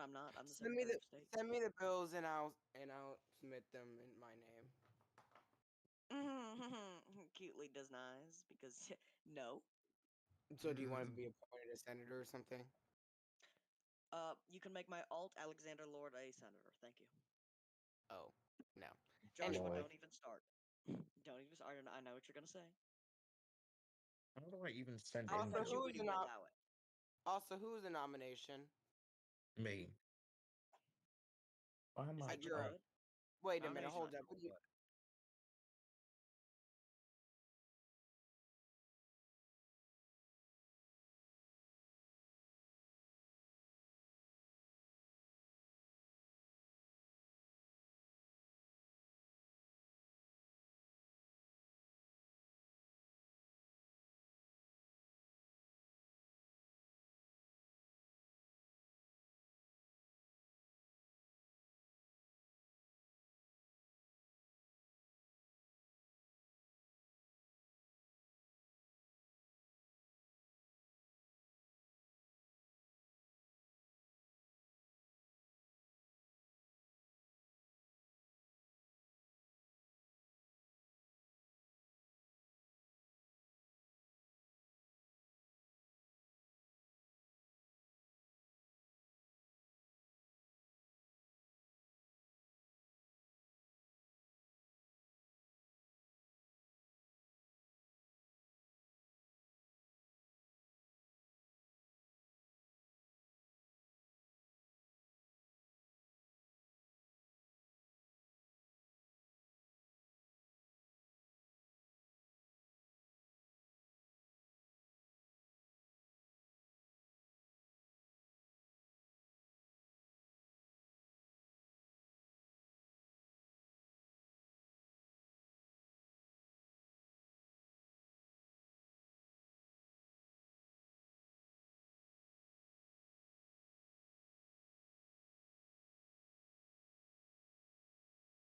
I'm not. I'm the Send me Secretary the of State. send me the bills and I'll submit them in my name. Cutely denies because no. So do you want to be appointed a senator or something? You can make my alt Alexander Lord a senator. Thank you. Oh, no. Joshua, Anyway, don't even start. Don't even start. I know what you're gonna say. How do I even send I also thought you invite? would even allow it. who's the nomination? Me. Why am Is I? that the You're Oh, good? wait a minute, Nomination hold on up. what?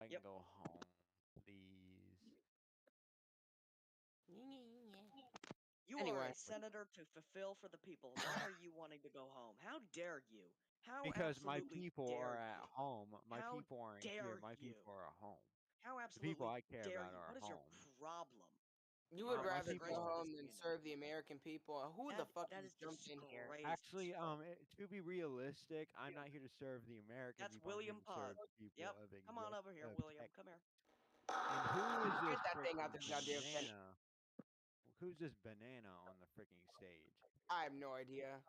I can Yep. go home, please. You are Anyway, a senator to fulfill for the people. Why are you wanting to go home? How dare you? How Because my absolutely people dare are at you? home. My How people aren't here. dare My you? people are at home. How The people absolutely I care dare about you? are What at is your home. problem? you You would are a My rather go disgrace to people. this home than community. serve the American people. Who the fuck That just is jumped in here? Actually, disgraceful. to be realistic, I'm not here to serve the American That's people. I'm here William to serve Pug. the people Yep. of Come on over here, William. Texas. Come here. And who is Get this that thing out freaking this goddamn thing. banana? Who's this banana on the freaking stage? I have no idea.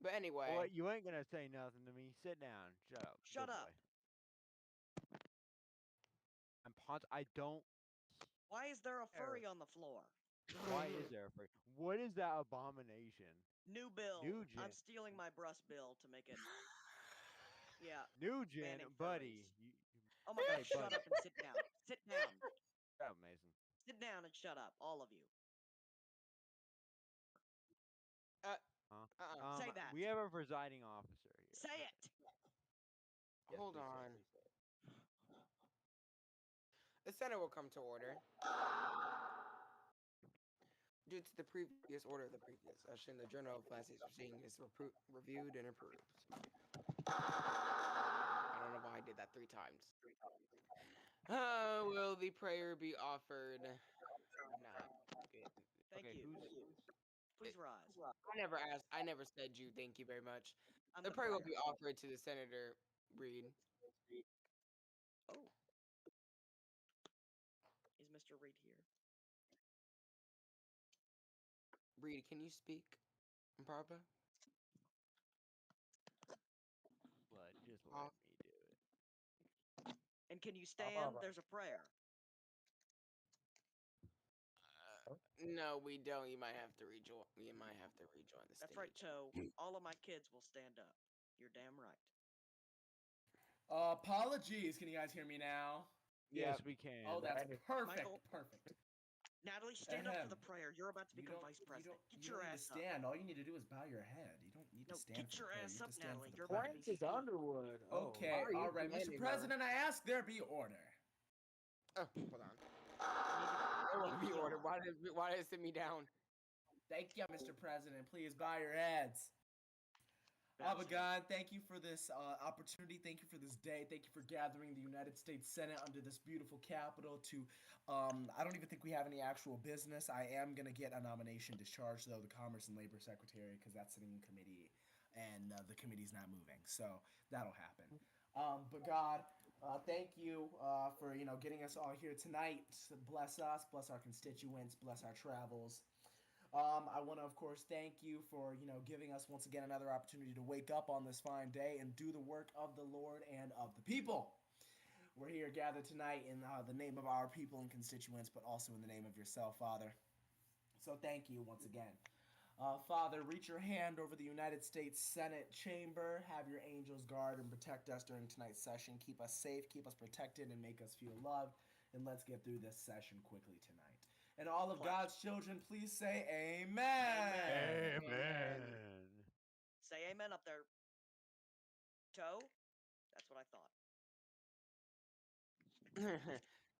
But anyway, Well, you ain't gonna say nothing to me. Sit down. Shut up. Shut Good up. boy. I don't Why is there a care. furry on the floor? Why is there a what is that abomination? New bill. I'm Nugent. stealing my breast bill to make it. Yeah. Banning Nugent, furries. buddy. Oh my god, Hey, shut buddy. up and sit down. Sit down. Shut up, Mason. Sit down and shut up, all of you. Huh? Say that. We have a presiding officer here. Say it. hold on. The Senate will come to order. Due to the previous order of the previous session, the Journal of Last Day's Proceeding is reviewed and approved. I don't know why I did that 3 times. Will the prayer be offered? Not good. Thank Okay, you. who's Please rise. I never asked. I never said you. Thank you very much. I'm The the prayer will prayer. be offered to the Senator Reed. Oh. Is Mr. Reed here? Reed, can you speak, Papa? what? Just let me do it. And can you stand? There's a prayer. No, we don't. You might have to rejoin. You might have to rejoin the stage. That's right, Toe. All of my kids will stand up. You're damn right. Apologies. Can you guys hear me now? Yes, Yep. we can. Oh, that's perfect. Michael. Perfect. Natalie, stand up for the Ahem. prayer. You're about to You become don't. vice You president. don't. Get You your don't need to ass up. stand. All you need to do is bow your head. You don't need to No, stand get for the your prayer. ass You have up, to stand Natalie. for the You're about to prayer. be Francis speaking. Underwood. Oh. Okay. Why are you All right, Mr. commanding her? President. I ask there be order. Oh, hold on. You There need will to be order. yawn. Why did it sit me down? Thank you, Mr. President. Please bow your heads. Bow Abba your head. God, thank you for this opportunity. Thank you for this day. Thank you for gathering the United States Senate under this beautiful Capitol to. I don't even think we have any actual business. I am going to get a nomination discharged, though, the Commerce and Labor Secretary, because that's sitting in committee and the committee's not moving. So that'll happen. But God, thank you for getting us all here tonight. Bless us, bless our constituents, bless our travels. I want to, of course, thank you for giving us once again another opportunity to wake up on this fine day and do the work of the Lord and of the people. We're here gathered tonight in the name of our people and constituents, but also in the name of yourself, Father. So thank you once again. Father, reach your hand over the United States Senate chamber. Have your angels guard and protect us during tonight's session. Keep us safe, keep us protected, and make us feel loved. And let's get through this session quickly tonight. And all of God's children, please say amen. Amen. Say amen up there. Toe? That's what I thought.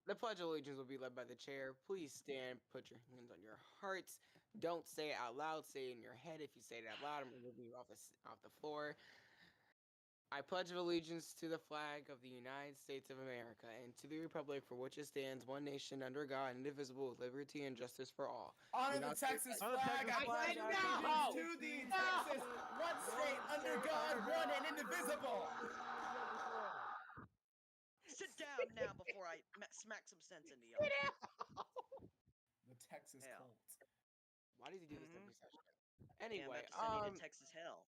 The Pledge of Allegiance will be led by the chair. Please stand, put your hands on your hearts. Don't say it out loud, say it in your head. If you say it out loud, I'm going to move you off the floor. I pledge allegiance to the flag of the United States of America and to the republic for which it stands, one nation under God, indivisible, with liberty and justice for all. Honor the Texas flag. I pledge allegiance to the Texas, one state under God, one and indivisible. Sit down now before I smack some sense into you. The Texas Hell. Colts. Why does he do this every session? Yeah, I'm Anyway, about to send you to Texas hell.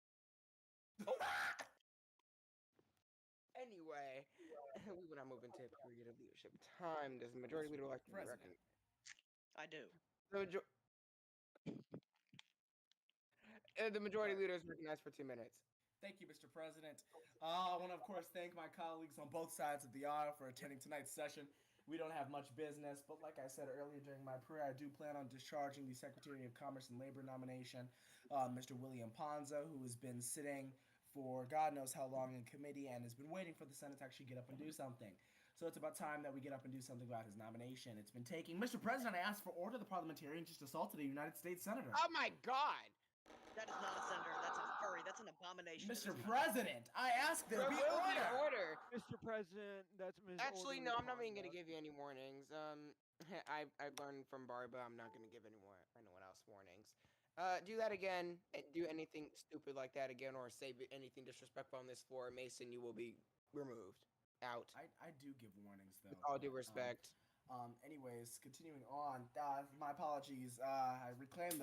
Anyway, we will now move into a period of leadership time. Does the majority leader elect to be recognized? I do. The majority leader is recognized for 2 minutes. Thank you, Mr. President. I want to, of course, thank my colleagues on both sides of the aisle for attending tonight's session. We don't have much business, but like I said earlier during my prayer, I do plan on discharging the Secretary of Commerce and Labor nomination, Mr. William Ponza, who has been sitting for God knows how long in committee and has been waiting for the Senate to actually get up and do something. So it's about time that we get up and do something about his nomination. It's been taking. Mr. President, I asked for order. The parliamentarian just assaulted a United States senator. Oh my God! That is not a senator. That's a furry. That's an abomination. Mr. President, I asked there be order. Mr. President, that's Ms. Actually, no, I'm not even gonna give you any warnings. I learned from Barba. I'm not gonna give anyone else warnings. Do that again. Do anything stupid like that again, or say anything disrespectful on this floor, Mason. You will be removed. Out. I do give warnings though. With all due respect. Anyways, continuing on. My apologies. I reclaimed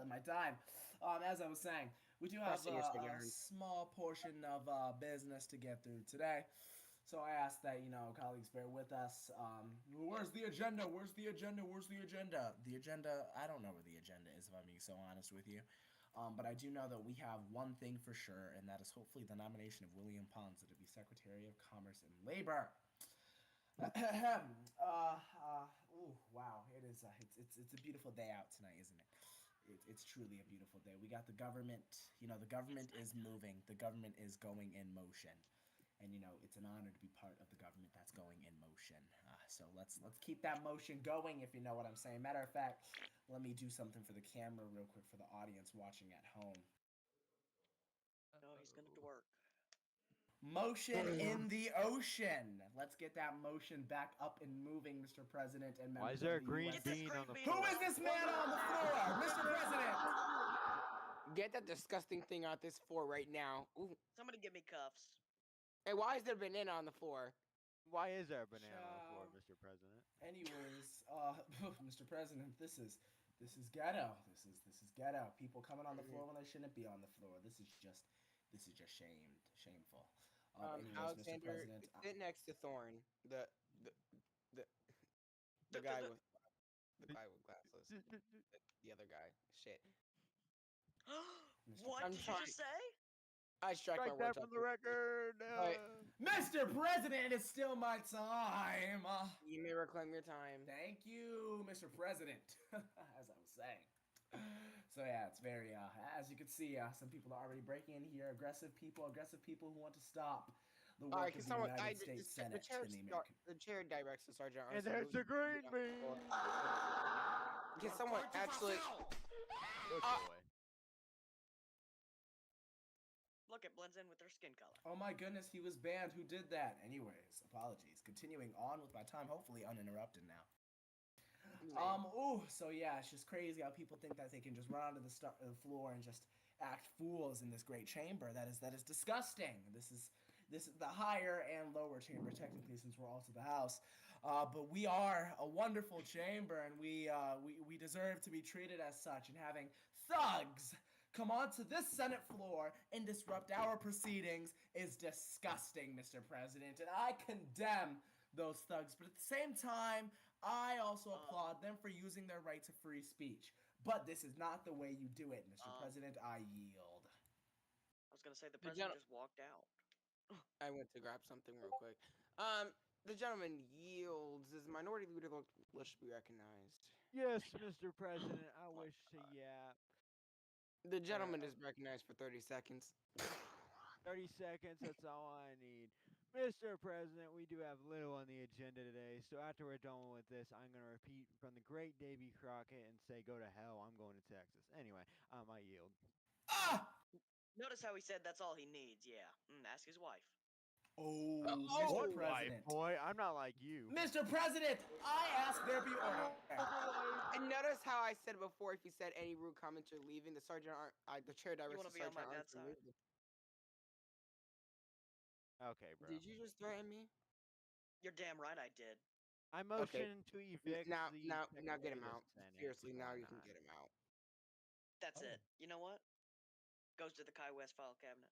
my time. As I was saying, we do have a small portion of business to get through today. So I ask that colleagues bear with us. Where's the agenda? Where's the agenda? Where's the agenda? The agenda. I don't know where the agenda is, if I'm being so honest with you. But I do know that we have one thing for sure, and that is hopefully the nomination of William Ponza to be Secretary of Commerce and Labor. Ooh, wow! It is. It's a beautiful day out tonight, isn't it? It's truly a beautiful day. We got the government. The government is moving. The government is going in motion, and it's an honor to be part of the government that's going in motion. So let's keep that motion going, if you know what I'm saying. Matter of fact, let me do something for the camera real quick for the audience watching at home. No, he's gonna twerk. Motion in the ocean. Let's get that motion back up and moving, Mr. President and members. Why is there a of the green US. bean on the floor? Who is this man on the floor, Mr. President? Get that disgusting thing out this floor right now. Ooh. Somebody give me cuffs. Hey, why is there a banana on the floor? Why is there a banana on the floor, Mr. President? Anyways, Mr. President, this is ghetto. This is ghetto. People coming on the floor when they shouldn't be on the floor. This is just shameful. Anyways, Alexander, Mr. President, sit next to Thorn, the guy with glasses. The other guy. Shit. What did you just say? I strike my that words from the record. Mr. President, it's still my time. You may reclaim your time. Thank you, Mr. President. As I was saying. So yeah, it's very as you can see, some people are already breaking in here. Aggressive people who want to stop the work of the United States Senate in the American. The chair directs the Sergeant. And there's the green bean. Can someone actually? Good Uh, boy. Look, it blends in with their skin color. Oh my goodness, he was banned. Who did that? Anyways, apologies. Continuing on with my time, hopefully uninterrupted now. man. So yeah, it's just crazy how people think that they can just run onto the floor and just act fools in this great chamber. That is disgusting. This is the higher and lower chamber technically, since we're also the house. But we are a wonderful chamber, and we deserve to be treated as such. And having thugs come onto this Senate floor and disrupt our proceedings is disgusting, Mr. President, and I condemn those thugs. But at the same time, I also applaud them for using their right to free speech. But this is not the way you do it, Mr. President. I yield. I was gonna say the The president gen- just walked out. I went to grab something real quick. The gentleman yields. His minority leader list should be recognized. Yes, Mr. President, I wish to yap. The gentleman is recognized for 30 seconds. 30 seconds, that's all I need. Mr. President, we do have little on the agenda today, so after we're done with this, I'm going to repeat from the great Davy Crockett and say, go to hell, I'm going to Texas. Anyway, I yield. Ah! Notice how he said that's all he needs. Yeah. Ask his wife. Oh, Oh! Mr. What wife, President. boy? I'm not like you. Mr. President, I ask there be order. And notice how I said before, if you said any rude comments, you're leaving. The chair You directs want the to be on my sergeant arms bad to side? remove them. Okay, bro. Did you just threaten me? You're damn right I did. I Okay. motion to evict Now, the now get Secretary him of out. Senate. Seriously, now Why you can not? get him out. That's Oh. it. You know what? Goes to the Kai West file cabinet.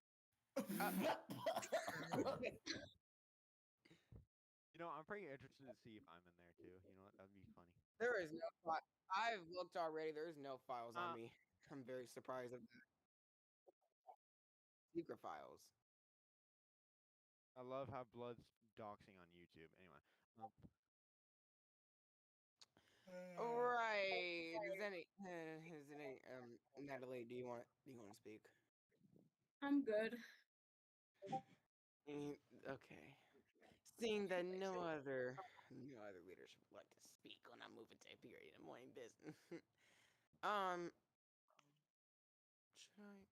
You know, I'm pretty interested to see if I'm in there too. You know what? That'd be funny. There is no file. I've looked already. There's no files on Uh, me. I'm very surprised of that. Secret files. I love how Blood's doxing on YouTube. Anyway, Right. Natalie, do you want to speak? I'm good. Okay. Seeing that no other leadership would like to speak when I'm moving to a period of morning business. um, should I?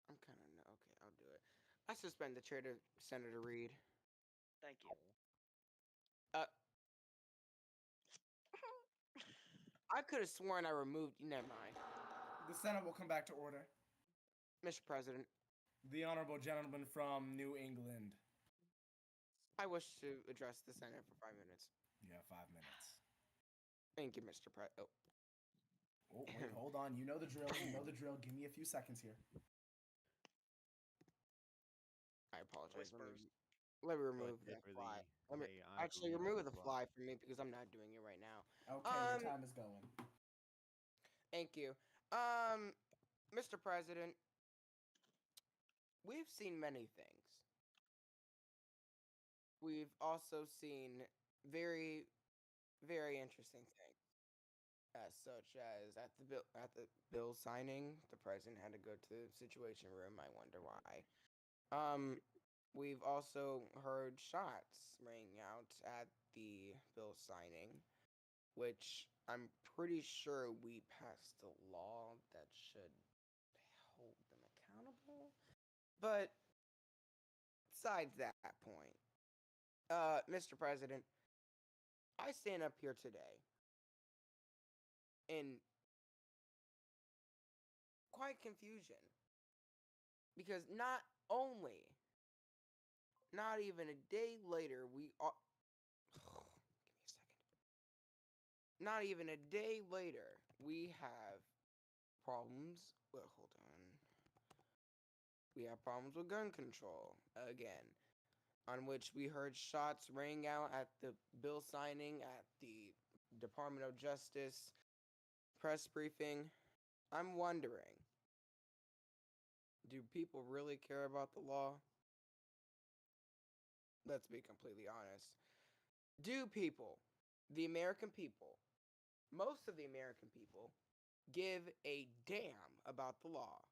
I'm kind of no. Okay, I'll do it. I suspend the chair to Senator Reed. Thank you. Uh, I could have sworn I removed. Never mind, The Senate will come back to order. Mr. President. The honorable gentleman from New England. I wish to address the Senate for 5 minutes. You have 5 minutes. Thank you, Mr. President. Oh, wait, hold on. You know the drill. You know the drill. Give me a few seconds here. I apologize. Whispers. Let me remove Blood that fly. literally Let me say, "I actually believe remove in the blood." fly from me because I'm not doing it right now. Okay, your time is going. Thank you. Mr. President, we've seen many things. We've also seen very, very interesting things, as such as at the bill signing, the president had to go to the situation room. I wonder why. We've also heard shots ring out at the bill signing, which I'm pretty sure we passed a law that should hold them accountable. But besides that point, Mr. President, I stand up here today in quite confusion because not even a day later, we are. Give me a second. Not even a day later, we have problems. Well, hold on. We have problems with gun control again, on which we heard shots ring out at the bill signing at the Department of Justice press briefing. I'm wondering, do people really care about the law? Let's be completely honest. Do people, the American people, most of the American people, give a damn about the law?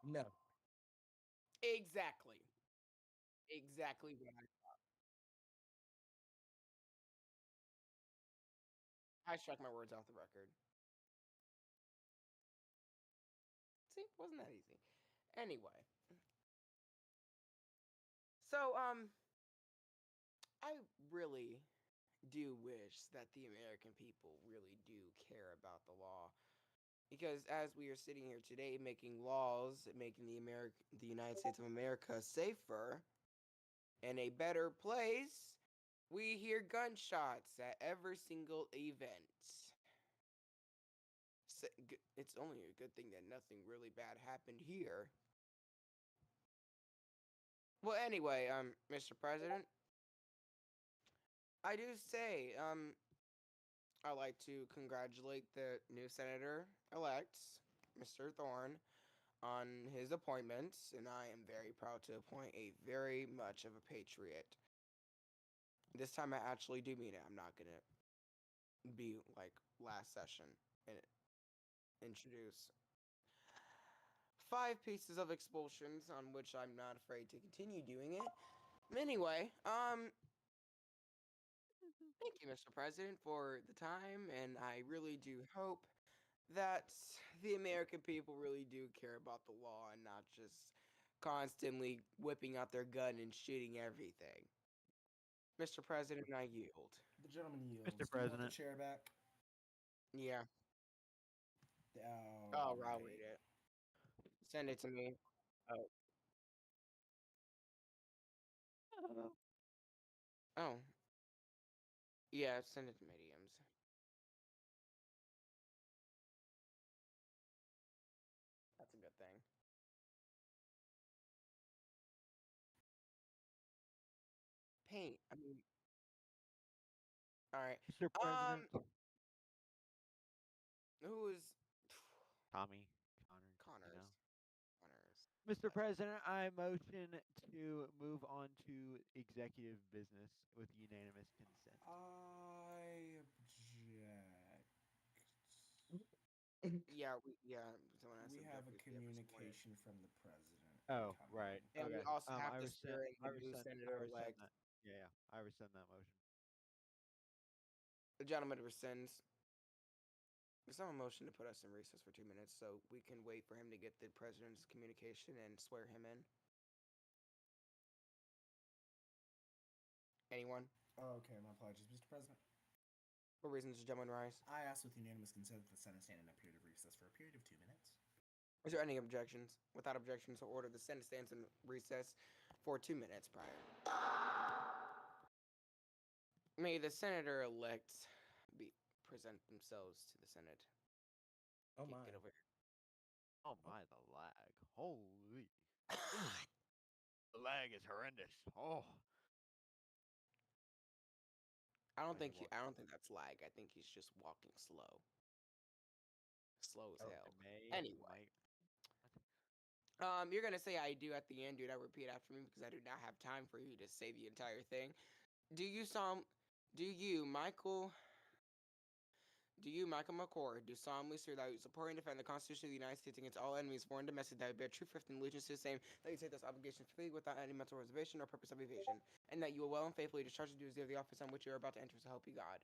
No. Exactly. Exactly what I struck my words off the record. See, wasn't that easy? Anyway, so I really do wish that the American people really do care about the law. Because as we are sitting here today making laws, making the United States of America safer and a better place, we hear gunshots at every single event. It's only a good thing that nothing really bad happened here. Well, anyway, Mr. President, I do say, I'd like to congratulate the new senator-elect, Mr. Thorne, on his appointments, and I am very proud to appoint a very much of a patriot. This time I actually do mean it. I'm not gonna be like last session and introduce 5 pieces of expulsions on which I'm not afraid to continue doing it. Anyway, thank you, Mr. President, for the time, and I really do hope that the American people really do care about the law and not just constantly whipping out their gun and shooting everything. Mr. President, I yield. The gentleman Mr. yields. Do you want the President. chair back? Yeah. All Oh, I'll read right. it. Send it to me. Oh. Oh. Yeah, send it to my DMs. That's a good thing. Paint. I mean, all right. Mr. President. Who is Tommy. Connor. Connors? Connors. Mr. President, I motion to move on to executive business with unanimous consent. I object. Yeah. Someone has We to have object a because we have responded. communication from the president Oh, right. incoming. And we Okay. also have I to rescind. swear in I the new rescind. I rescind senator-elect. that. Yeah. I rescind that motion. The gentleman rescinds. There's no motion to put us in recess for 2 minutes so we can wait for him to get the president's communication and swear him in. Anyone? Okay, my apologies, Mr. President. What reason does the gentleman rise? I ask with unanimous consent that the Senate stand in a period of recess for a period of 2 minutes. Is there any objections? Without objections, to order the Senate stands in recess for 2 minutes prior. May the senator-elect present themselves to the Senate. Oh Get my. over here. Oh my, the lag. Holy. The lag is horrendous. Oh. I don't think that's lag. I think he's just walking slow. Slow as Oh, hell. He Anyway. might. You're gonna say I do at the end. Do not repeat after me because I do not have time for you to say the entire thing. Do you, Michael McCord, do solemnly swear that you support and defend the Constitution of the United States against all enemies, foreign and domestic, that you bear true faith and allegiance to the same, that you take this obligation freely without any mental reservation or purpose of evasion, and that you will well and faithfully discharge the duties of the office on which you are about to enter, so help you God.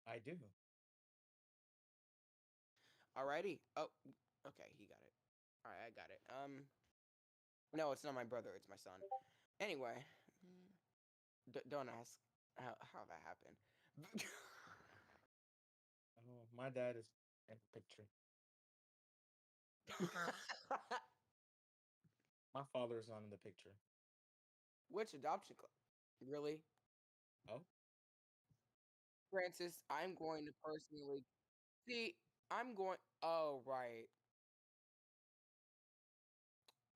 I do. Alrighty. Oh, okay, he got it. Alright, I got it. No, it's not my brother, it's my son. Anyway, don't ask how that happened. Oh, my dad is in the picture. My father is not in the picture. Which adoption club? Really? Oh, Francis, I'm going to personally see. I'm going. Oh, right.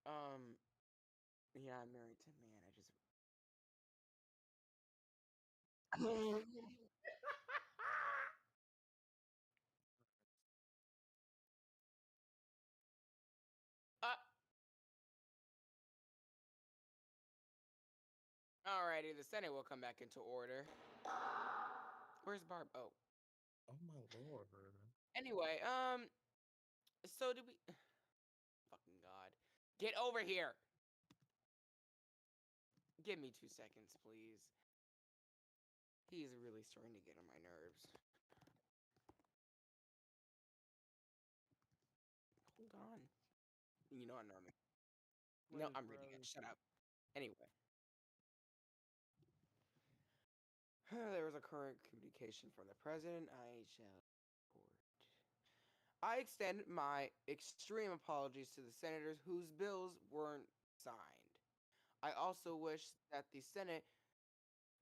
Um. Yeah, I'm married to a man. I just. uh, Alrighty, the Senate will come back into order. Where's Barb? Oh. oh my lord. Anyway, so did we? Fucking God, get over here. Give me 2 seconds, please. He's really starting to get on my nerves. Hold on. You know I know. What No, is I'm reading it. Rose? Shut up. Anyway, there was a current communication from the president. I shall report. I extend my extreme apologies to the senators whose bills weren't signed. I also wish that the Senate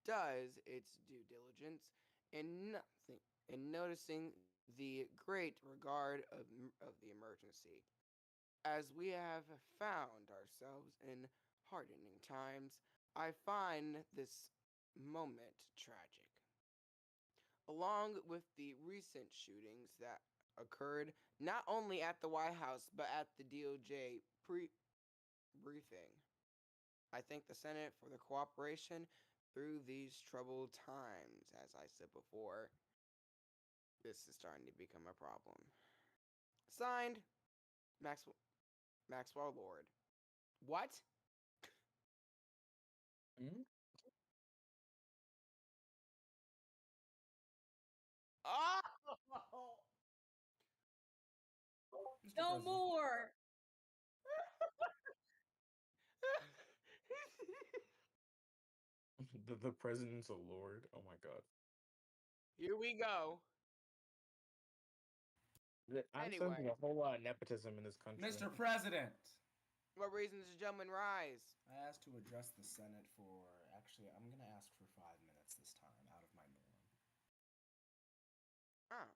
does its due diligence in nothing in noticing the great regard of the emergency, as we have found ourselves in hardening times. I find this moment tragic, along with the recent shootings that occurred not only at the White House but at the DOJ briefing. I thank the Senate for the cooperation through these troubled times. As I said before, this is starting to become a problem. Signed, Maxwell Lord. What? Mm? Oh! Mr. No President. more. The president's a lord. Oh my god. Here we go. I'm Anyway, sensing a whole lot of nepotism in this country. Mr. President. what reason does the gentleman rise? I asked to address the Senate for. Actually, I'm going to ask for 5 minutes this time, out of my norm. Oh,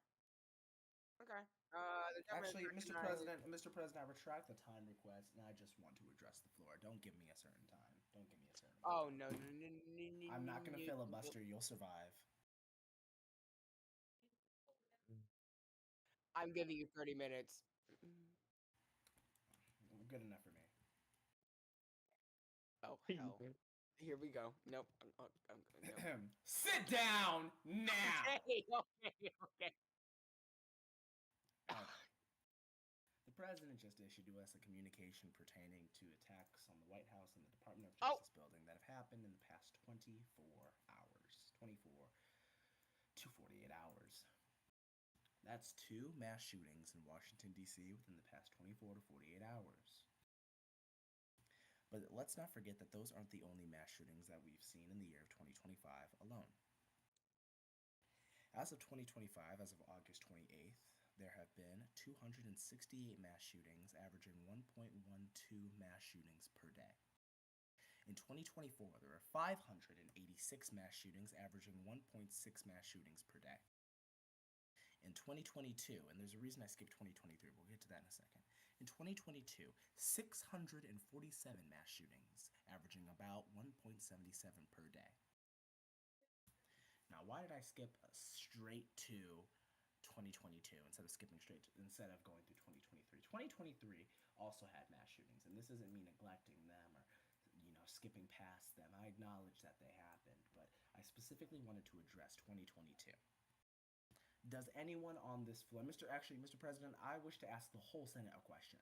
okay. The gentleman is Actually, recognized. Mr. President, I retract the time request, and I just want to address the floor. Don't give me a certain time. Don't give me a certain amount of Oh time. no no no no no I'm not going to no! No. filibuster. You'll survive. Mm. I'm giving you 30 minutes. Good enough for me. Oh hell. Here we go. Nope. Nope. Sit down now. Okay, okay, okay. Okay. The president just issued to us a communication pertaining to attacks on the White House and the Department of Oh, Justice building that have happened in the past 24 hours. 24 to 48 hours. That's two mass shootings in Washington, D.C. within the past 24 to 48 hours. But let's not forget that those aren't the only mass shootings that we've seen in the year of 2025 alone. As of 2025, as of August 28th, there have been 268 mass shootings, averaging 1.12 mass shootings per day. In 2024, there were 586 mass shootings, averaging 1.6 mass shootings per day. In 2022, and there's a reason I skipped 2023, we'll get to that in a second. In 2022, 647 mass shootings, averaging about 1.77 per day. Now, why did I skip straight to 2022 instead of going through 2023? 2023 also had mass shootings, and this isn't me neglecting them or skipping past them. I acknowledge that they happened, but I specifically wanted to address 2022. Does anyone on this floor, Mr. President, I wish to ask the whole Senate a question.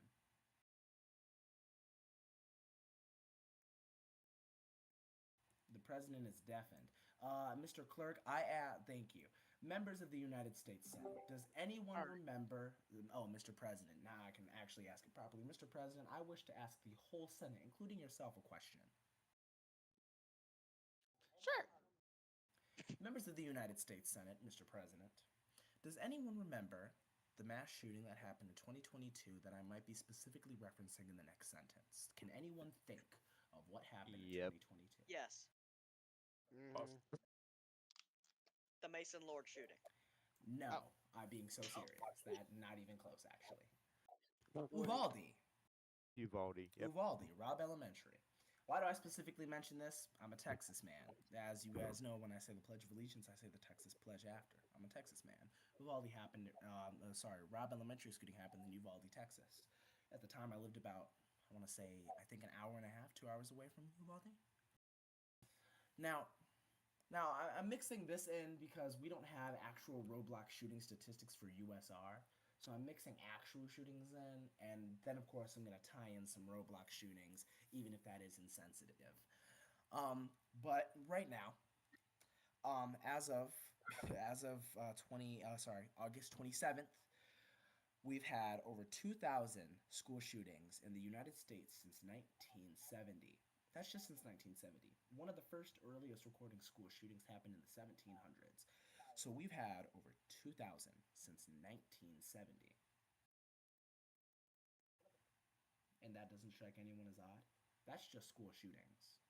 The president is deafened. Mr. Clerk, thank you. Members of the United States Senate, does anyone all right. remember? Oh, Mr. President, now I can actually ask it properly. Mr. President, I wish to ask the whole Senate, including yourself, a question. Sure. Members of the United States Senate, Mr. President, does anyone remember the mass shooting that happened in 2022 that I might be specifically referencing in the next sentence? Can anyone think of what happened in Yep. 2022? Yes, Mhm. the Mason Lord shooting. No, Oh. I'm being so serious. That not even close, actually. What is Uvalde. Uvalde. Yep. Uvalde, Robb Elementary. Why do I specifically mention this? I'm a Texas man. As you guys know, when I say the Pledge of Allegiance, I say the Texas Pledge after. I'm a Texas man. Robb Elementary shooting happened in Uvalde, Texas. At the time, I lived about, I think an hour and a half, 2 hours away from Uvalde. Now, I'm mixing this in because we don't have actual roadblock shooting statistics for USR. So I'm mixing actual shootings in, and then of course I'm gonna tie in some roadblock shootings, even if that is insensitive. But right now, as of August 27th, We've had over 2,000 school shootings in the United States since 1970. That's just since 1970. One of the first earliest recording school shootings happened in the 1700s. So we've had over 2,000 since 1970. And that doesn't strike anyone as odd? That's just school shootings.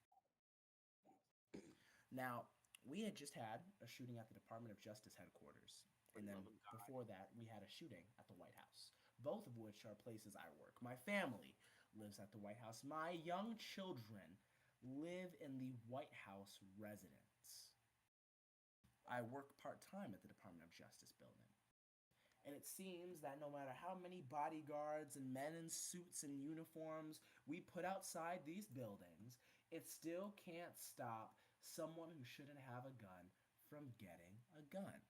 Now, we had just had a shooting at the Department of Justice headquarters. And then before that, we had a shooting at the White House, both of which are places I work. My family lives at the White House. My young children live in the White House residence. I work part-time at the Department of Justice building. And it seems that no matter how many bodyguards and men in suits and uniforms we put outside these buildings, it still can't stop someone who shouldn't have a gun from getting a gun.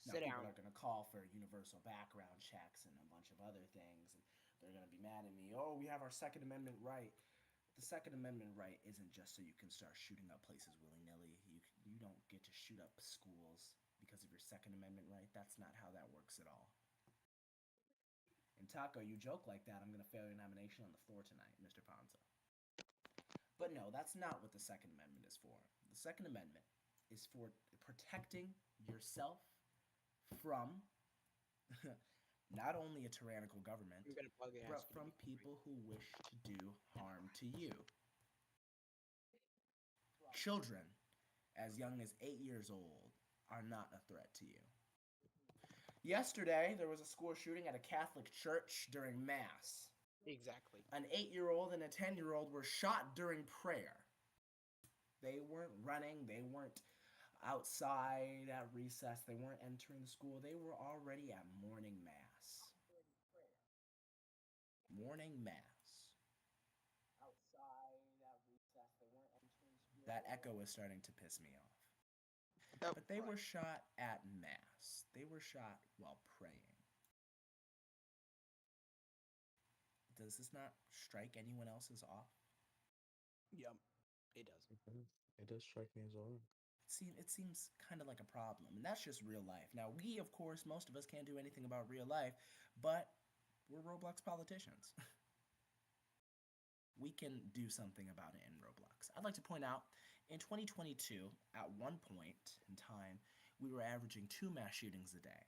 Now, Sit people down. are going to call for universal background checks and a bunch of other things, and they're going to be mad at me. Oh, we have our Second Amendment right. The Second Amendment right isn't just so you can start shooting up places willy-nilly. You don't get to shoot up schools because of your Second Amendment right. That's not how that works at all. And Taco, you joke like that, I'm going to fail your nomination on the floor tonight, Mr. Ponza. But no, that's not what the Second Amendment is for. The Second Amendment is for protecting yourself from not only a tyrannical government, I'm gonna plug the but ass for from you. people who wish to do harm to you. Children as young as 8 years old are not a threat to you. Yesterday, there was a school shooting at a Catholic church during Mass. Exactly. An 8-year-old and a 10-year-old were shot during prayer. They weren't running, they weren't outside at recess, they weren't entering the school, they were already at morning Mass. Morning Mass. Outside at recess, they weren't entering school. That echo is starting to piss me off. Oh, But they were shot at Mass. They were shot while praying. Does this not strike anyone else's off? yep, it does. It does strike me as well. It seems kind of like a problem, and that's just real life. Now, we, of course, most of us can't do anything about real life, but we're Roblox politicians. We can do something about it in Roblox. I'd like to point out, in 2022, at one point in time, we were averaging 2 mass shootings a day.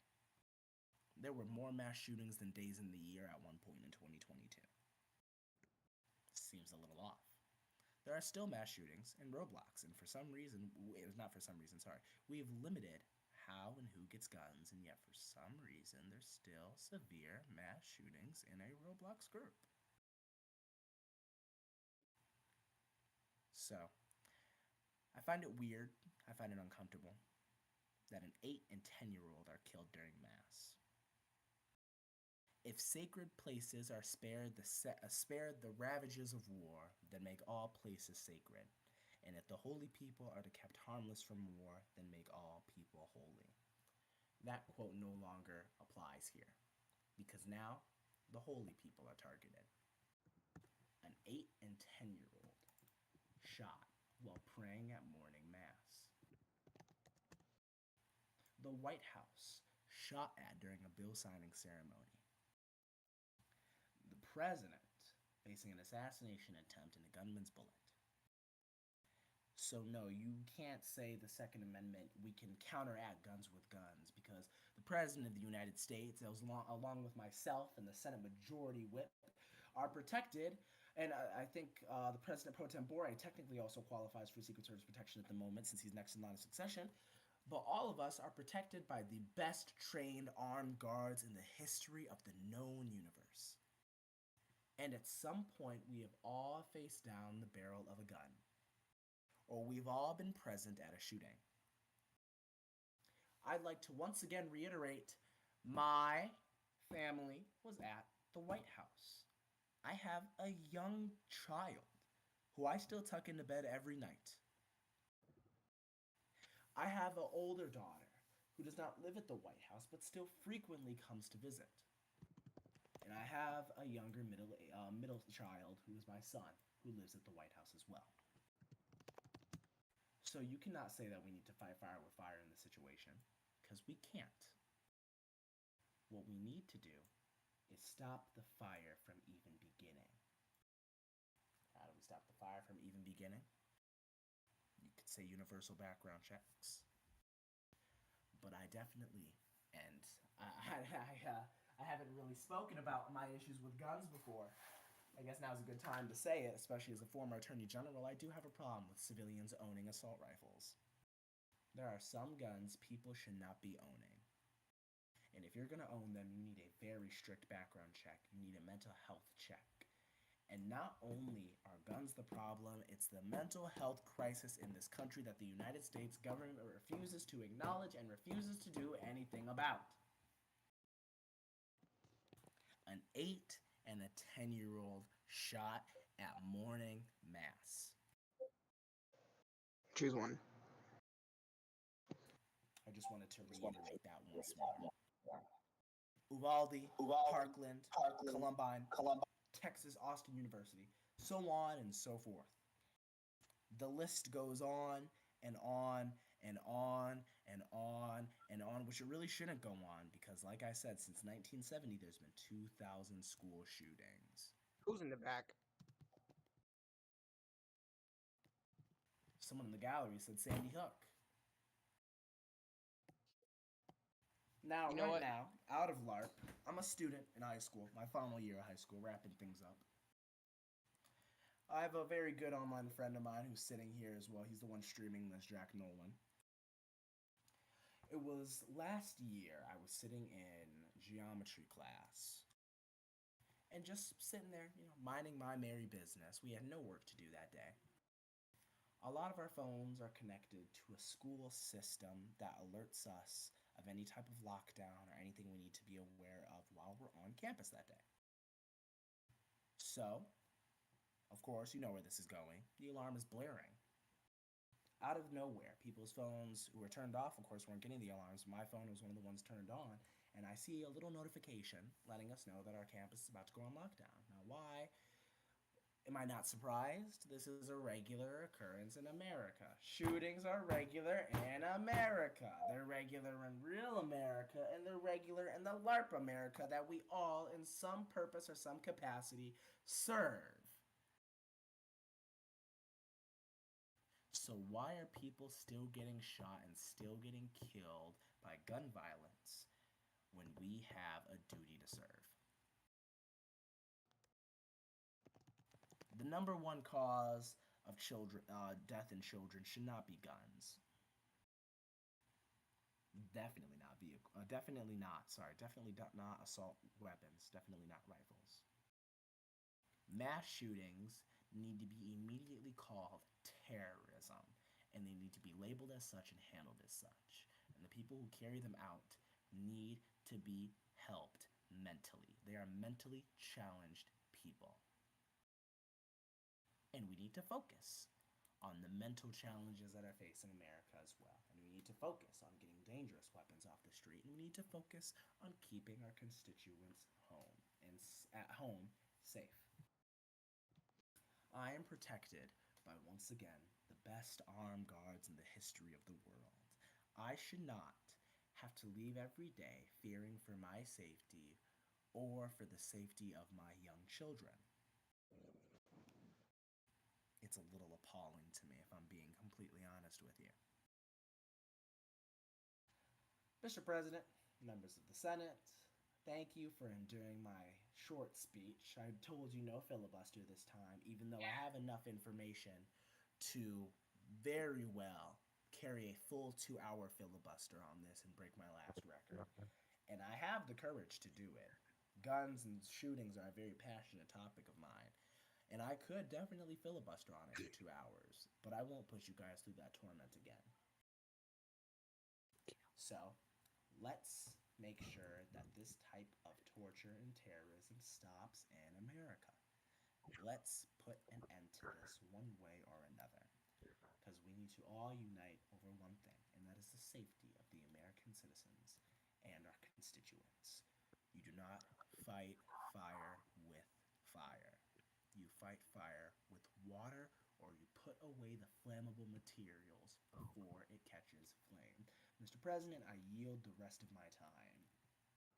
There were more mass shootings than days in the year at one point in 2022. Seems a little off. There are still mass shootings in Roblox, and for some reason, not for some reason, sorry, we've limited how and who gets guns, and yet for some reason, there's still severe mass shootings in a Roblox group. So, I find it weird, I find it uncomfortable that an 8 and 10-year-old are killed during Mass. If sacred places are spared the ravages of war, then make all places sacred. And if the holy people are kept harmless from war, then make all people holy. That quote no longer applies here, because now the holy people are targeted. An 8 and 10-year-old shot while praying at morning Mass. The White House shot at during a bill signing ceremony. The president facing an assassination attempt and a gunman's bullet. So no, you can't say the Second Amendment, we can counteract guns with guns, because the President of the United States, along with myself and the Senate Majority Whip, are protected. And I think the President Pro Tempore technically also qualifies for Secret Service protection at the moment, since he's next in line of succession. But all of us are protected by the best trained armed guards in the history of the known universe. And at some point, we have all faced down the barrel of a gun, or we've all been present at a shooting. I'd like to once again reiterate, my family was at the White House. I have a young child who I still tuck into bed every night. I have an older daughter who does not live at the White House but still frequently comes to visit. And I have a younger middle child who is my son who lives at the White House as well. So you cannot say that we need to fight fire with fire in this situation, because we can't. What we need to do is stop the fire from even beginning. How do we stop the fire from even beginning? You could say universal background checks, but I definitely, and I haven't really spoken about my issues with guns before. I guess now's a good time to say it, especially as a former attorney general. I do have a problem with civilians owning assault rifles. There are some guns people should not be owning. And if you're going to own them, you need a very strict background check. You need a mental health check. And not only are guns the problem, it's the mental health crisis in this country that the United States government refuses to acknowledge and refuses to do anything about. An 8 and a 10-year-old shot at morning mass. Choose one. I just wanted to reiterate that once more. Uvalde, Parkland, Columbine, Texas, Austin University, so on and so forth. The list goes on and on and on and on and on, which it really shouldn't go on because, like I said, since 1970, there's been 2,000 school shootings. Who's in the back? Someone in the gallery said Sandy Hook. Now, You know what? now, out of LARP, I'm a student in high school, my final year of high school, wrapping things up. I have a very good online friend of mine who's sitting here as well. He's the one streaming this, Jack Nolan. It was last year I was sitting in geometry class and just sitting there, minding my merry business. We had no work to do that day. A lot of our phones are connected to a school system that alerts us of any type of lockdown or anything we need to be aware of while we're on campus that day. So, of course, you know where this is going. The alarm is blaring. Out of nowhere, people's phones who were turned off, of course, weren't getting the alarms. My phone was one of the ones turned on, and I see a little notification letting us know that our campus is about to go on lockdown. Now, why am I not surprised? This is a regular occurrence in America. Shootings are regular in America. They're regular in real America, and they're regular in the LARP America that we all, in some purpose or some capacity, serve. So why are people still getting shot and still getting killed by gun violence when we have a duty to serve? The number one cause of death in children should not be guns. Definitely not not assault weapons. Definitely not rifles. Mass shootings need to be immediately called terrorism, and they need to be labeled as such and handled as such. And the people who carry them out need to be helped mentally. They are mentally challenged people. And we need to focus on the mental challenges that are facing America as well. And we need to focus on getting dangerous weapons off the street. And we need to focus on keeping our constituents home and at home safe. I am protected by, once again, the best armed guards in the history of the world. I should not have to leave every day fearing for my safety or for the safety of my young children. It's a little appalling to me, if I'm being completely honest with you. Mr. President, members of the Senate, thank you for enduring my short speech. I told you no filibuster this time, even though I have enough information to very well carry a full 2-hour filibuster on this and break my last record. And I have the courage to do it. Guns and shootings are a very passionate topic of mine. And I could definitely filibuster on it for 2 hours, but I won't put you guys through that torment again. So, let's make sure that this type of torture and terrorism stops in America. Let's put an end to this one way or another, because we need to all unite over one thing, and that is the safety of the American citizens and our constituents. You do not fight fire with fire. You fight fire with water, or you put away the flammable materials before it catches flame. Mr. President, I yield the rest of my time.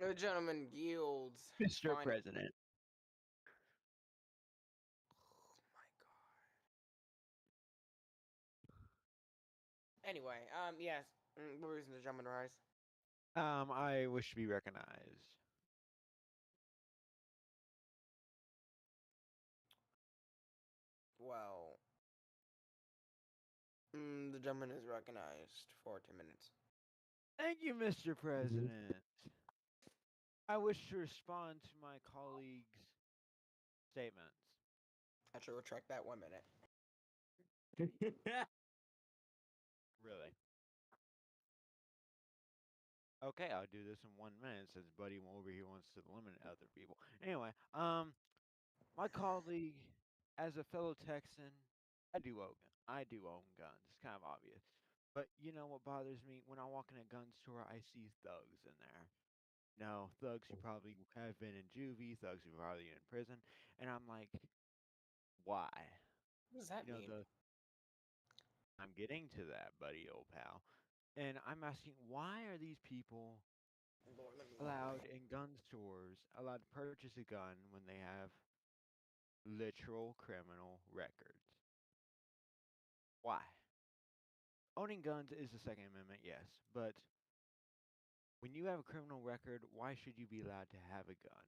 The gentleman yields. Mr. Fine. President. Oh my god. Anyway, yes. What reason the gentleman rise? I wish to be recognized. Well, the gentleman is recognized for 10 minutes. Thank you, Mr. President. I wish to respond to my colleagues' statements. I should retract that 1 minute. Really? Okay, I'll do this in 1 minute since Buddy over here wants to limit other people. Anyway, my colleague, as a fellow Texan, I do own guns. It's kind of obvious. But you know what bothers me? When I walk in a gun store, I see thugs in there. No, thugs who probably have been in juvie, thugs who are probably in prison, and I'm like, why? What does that You know, mean? I'm getting to that, buddy, old pal. And I'm asking, why are these people Lord, let me allowed in gun stores, allowed to purchase a gun when they have literal criminal records? Why? Owning guns is the Second Amendment, yes, but when you have a criminal record, why should you be allowed to have a gun?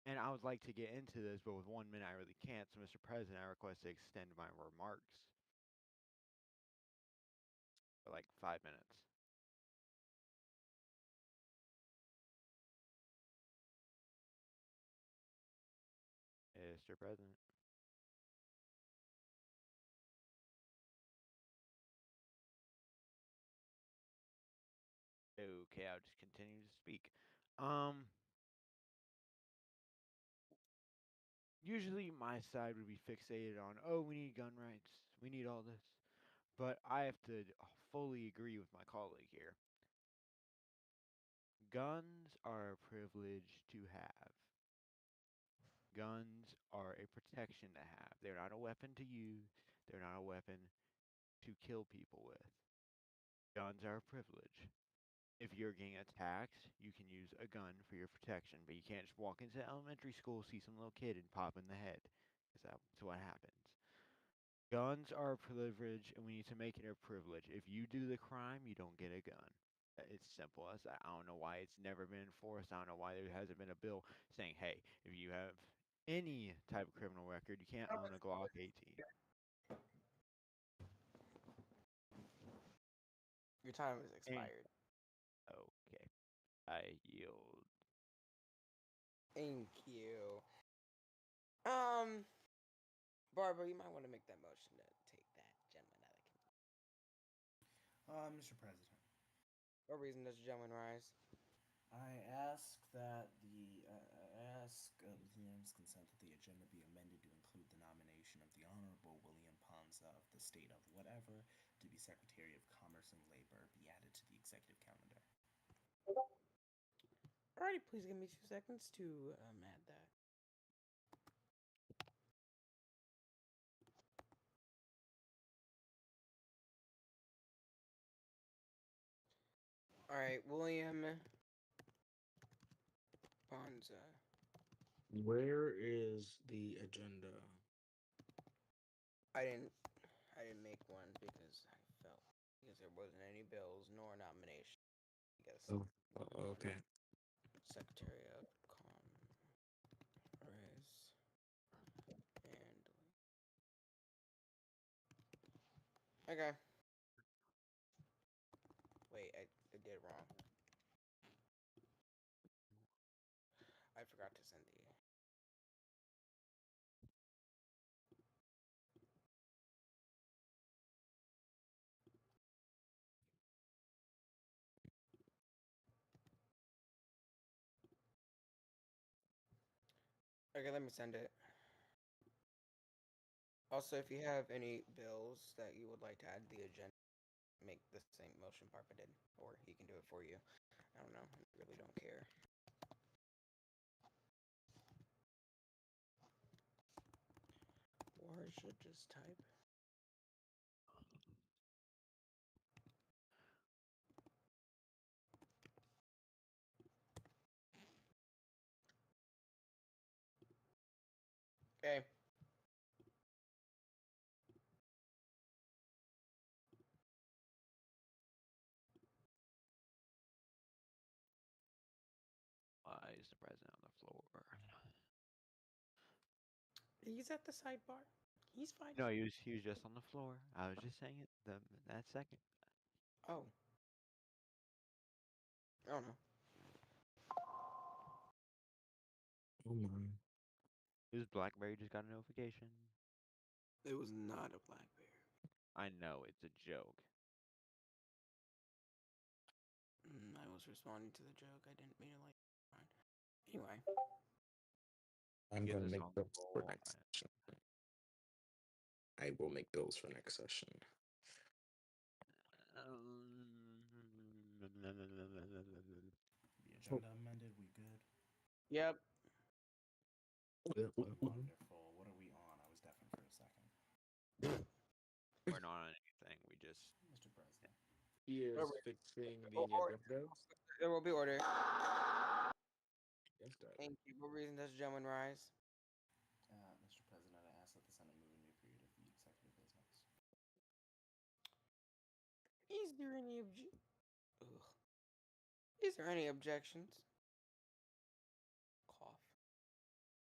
And I would like to get into this, but with 1 minute I really can't. So, Mr. President, I request to extend my remarks for like 5 minutes. Mr. President. Okay, I'll just continue to speak. Um, Usually my side would be fixated on, oh, we need gun rights, we need all this. But I have to fully agree with my colleague here. Guns are a privilege to have. Guns are a protection to have. They're not a weapon to use. They're not a weapon to kill people with. Guns are a privilege. If you're getting attacked, you can use a gun for your protection, but you can't just walk into elementary school, see some little kid, and pop in the head. Because that's what happens. Guns are a privilege, and we need to make it a privilege. If you do the crime, you don't get a gun. It's simple as that. I don't know why it's never been enforced. I don't know why there hasn't been a bill saying, hey, if you have any type of criminal record, you can't own a Glock 18. Your time is And, expired. okay, I yield. Thank you. Barbara, you might want to make that motion to take that gentleman out of Mr. President, What reason does the gentleman rise? I ask that with unanimous consent that the agenda be amended to include the nomination of the Honorable William Ponza of the state of whatever to be Secretary of Commerce and Labor be added to the executive calendar. Alrighty, please give me 2 seconds to add that. Alright, William Bonza. Where is the agenda? I didn't make one because there wasn't any bills nor nomination. I guess Oh, okay. Secretary of Commerce and okay. Wait, I did it wrong. I forgot to send the. Okay, let me send it. Also, if you have any bills that you would like to add to the agenda, make the same motion Parpa did, or he can do it for you. I don't know. I really don't care. Or I should just type. Okay. Why is the president on the floor? He's at the sidebar. He's fine. No, he was just on the floor. I was just saying it that second. Oh. I don't know. Oh my. It was BlackBerry just got a notification. It was not a blackberry. I know it's a joke. I was responding to the joke. I didn't mean to like. Anyway. I'm Get gonna this make on the those for roll. next session. I will make those for next session. The agenda amended. We good? Yep. Wonderful. What are we on? I was deafened for a second. We're not on anything. We just Mr. President. He is Or- fixing the or- agenda. There will be order. Yes, Dad. Thank you. What reason does the gentleman rise? Mr. President, I ask that the Senate move into a period of the executive business. Is there any Ugh. Is there any objections? Cough.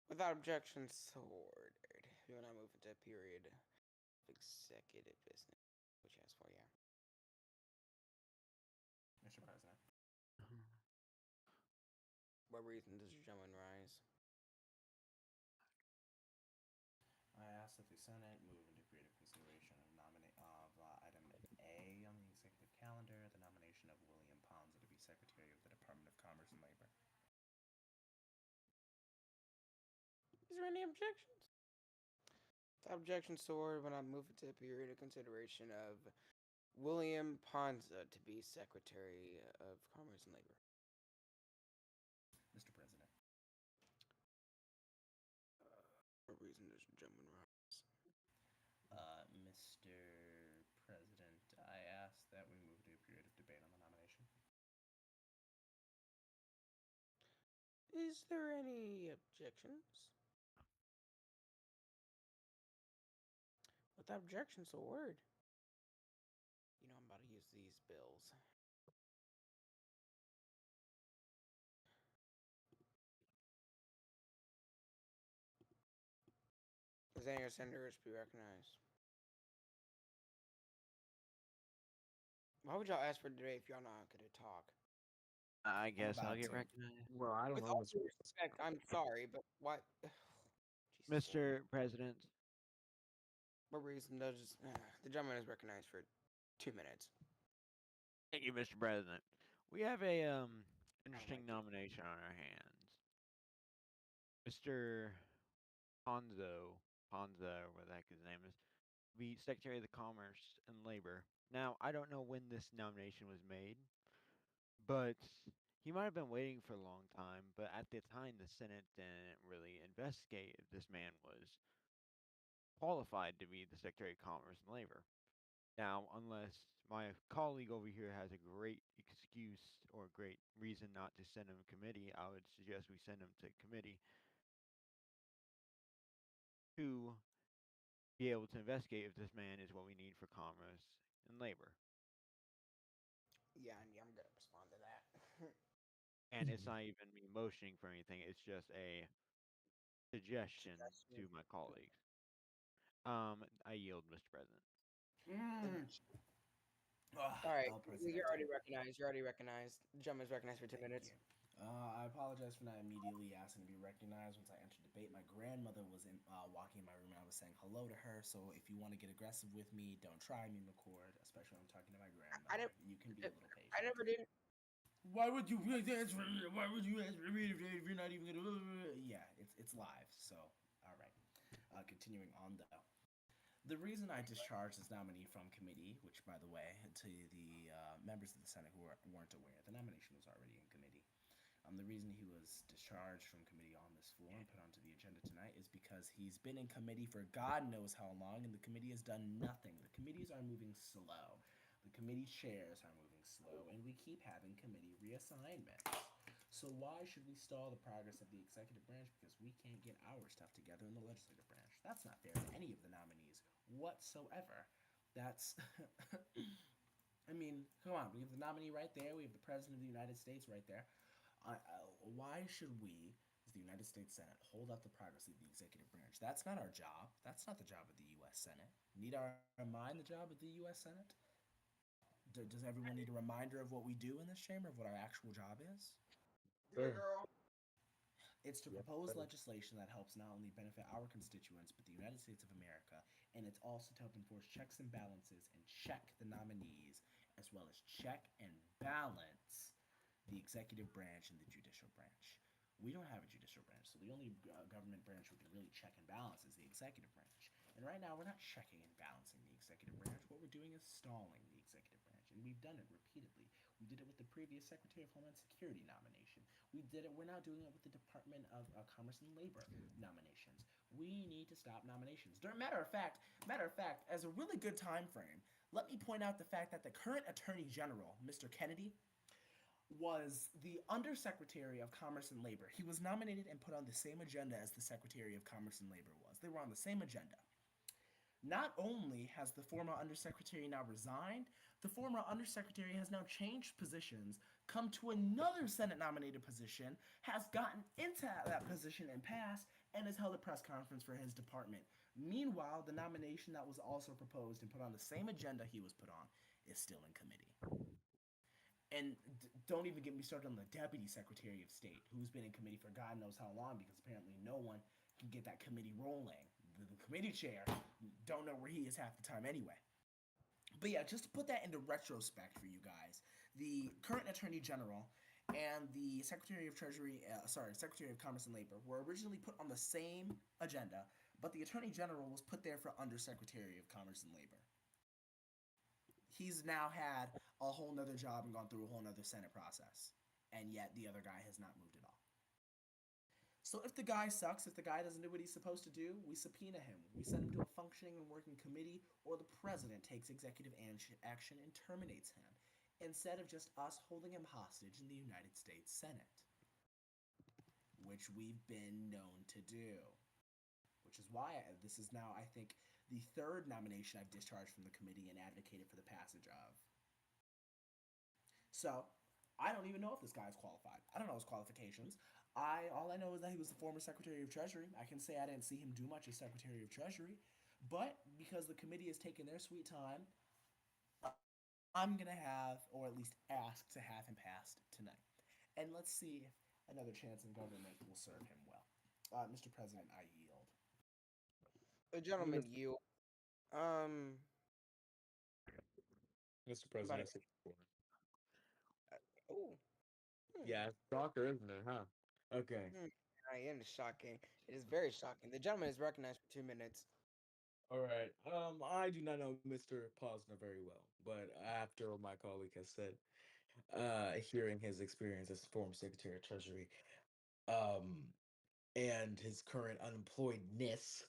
Without objections, so ordered. You and I move into a period of executive business. Which has for you. Mr. President. What reason does the gentleman rise? I ask that the Senate move into a period of consideration of item A on the executive calendar, the nomination of William Ponza to be Secretary of the Department of Commerce and Labor. Is there any objections? Without objections, so ordered. When I move into a period of consideration of William Ponza to be Secretary of Commerce and Labor. Mr. President. What reason does the gentleman rise? Mr. President, I ask that we move to a period of debate on the nomination. Is there any objections? Without objections, so ordered. You know, I'm about to use these bills. Does any of your senators be recognized? Why would y'all ask for debate if y'all not good to talk? I guess I'll about get to. recognized. Well, I don't With know. all Mr. due respect, I'm sorry, but what? Jesus Lord. Mr. President. What reason does the gentleman is recognized for 2 minutes? Thank you, Mr. President. We have a interesting like it. nomination on our hands. Mr. Ponza, or what the heck his name is, be Secretary of the Commerce and Labor. Now, I don't know when this nomination was made, but he might have been waiting for a long time. But at the time, the Senate didn't really investigate if this man was qualified to be the Secretary of Commerce and Labor. Now, unless my colleague over here has a great excuse or a great reason not to send him to committee, I would suggest we send him to committee to be able to investigate if this man is what we need for commerce and labor. Yeah, I'm gonna respond to that. And it's not even me motioning for anything, it's just a suggestion Suggestion. to my colleagues. I yield, Mr. President. All right, El you're already Presidente. recognized. You're already recognized. The gentleman's recognized for 2 Thank minutes. you. I apologize for not immediately asking to be recognized once I entered debate. My grandmother was walking in my room and I was saying hello to her. So if you want to get aggressive with me, don't try me, McCord, especially when I'm talking to my I grandmother. You can be a little patient. I never did. Why would you answer me? Why would you answer me if you're not even gonna? Yeah, it's live. So, all right. Continuing on though. The reason I discharged this nominee from committee, which, by the way, to the members of the Senate who weren't aware, the nomination was already in committee. The reason he was discharged from committee on this floor and put onto the agenda tonight is because he's been in committee for God knows how long, and the committee has done nothing. The committees are moving slow. The committee chairs are moving slow, and we keep having committee reassignments. So why should we stall the progress of the executive branch because we can't get our stuff together in the legislative branch? That's not fair to any of the nominees whatsoever. That's I mean, come on. We have the nominee right there. We have the president of the United States right there. Why should we, as the United States Senate, hold up the progress of the executive branch? That's not our job. That's not the job of the U.S. Senate. Need I remind the job of the U.S. Senate? Does everyone need a reminder of what we do in this chamber, of what our actual job is? Sure. It's to Yep. propose legislation that helps not only benefit our constituents, but the United States of America, and it's also to help enforce checks and balances and check the nominees, as well as check and balance the executive branch and the judicial branch. We don't have a judicial branch, so the only government branch we can really check and balance is the executive branch. And right now, we're not checking and balancing the executive branch. What we're doing is stalling the executive branch, and we've done it repeatedly. We did it with the previous Secretary of Homeland Security nomination. We did it. We're now doing it with the Department of Commerce and Labor nominations. We need to stop nominations. Matter of fact, as a really good time frame, let me point out the fact that the current Attorney General, Mr. Kennedy, was the Undersecretary of Commerce and Labor. He was nominated and put on the same agenda as the Secretary of Commerce and Labor was. They were on the same agenda. Not only has the former Undersecretary now resigned, the former Undersecretary has now changed positions, come to another Senate nominated position, has gotten into that position and passed, and has held a press conference for his department. Meanwhile, the nomination that was also proposed and put on the same agenda he was put on is still in committee. And don't even get me started on the Deputy Secretary of State, who's been in committee for God knows how long because apparently no one can get that committee rolling. The committee chair don't know where he is half the time anyway. But yeah, just to put that into retrospect for you guys, the current Attorney General and the Secretary of Treasury, Secretary of Commerce and Labor were originally put on the same agenda, but the Attorney General was put there for Undersecretary of Commerce and Labor. He's now had a whole nother job and gone through a whole nother Senate process, and yet the other guy has not moved at all. So if the guy sucks, if the guy doesn't do what he's supposed to do, we subpoena him. We send him to a functioning and working committee, or the president takes executive action and terminates him, instead of just us holding him hostage in the United States Senate, which we've been known to do. Which is why this is now, I think, the third nomination I've discharged from the committee and advocated for the passage of. So, I don't even know if this guy's qualified. I don't know his qualifications. All I know is that he was the former Secretary of Treasury. I can say I didn't see him do much as Secretary of Treasury, but because the committee has taken their sweet time, I'm gonna have, or at least ask to have him passed tonight. And let's see if another chance in government will serve him well. Mr. President, I yield. The gentleman yield. Mr. I'm about President, to. I said before. Oh, Yeah, it's shocker, isn't it, huh? Okay. I am shocking. It is very shocking. The gentleman is recognized for 2 minutes. All right. I do not know Mr. Posner very well, but after what my colleague has said, hearing his experience as former Secretary of Treasury, um, and his current unemployedness,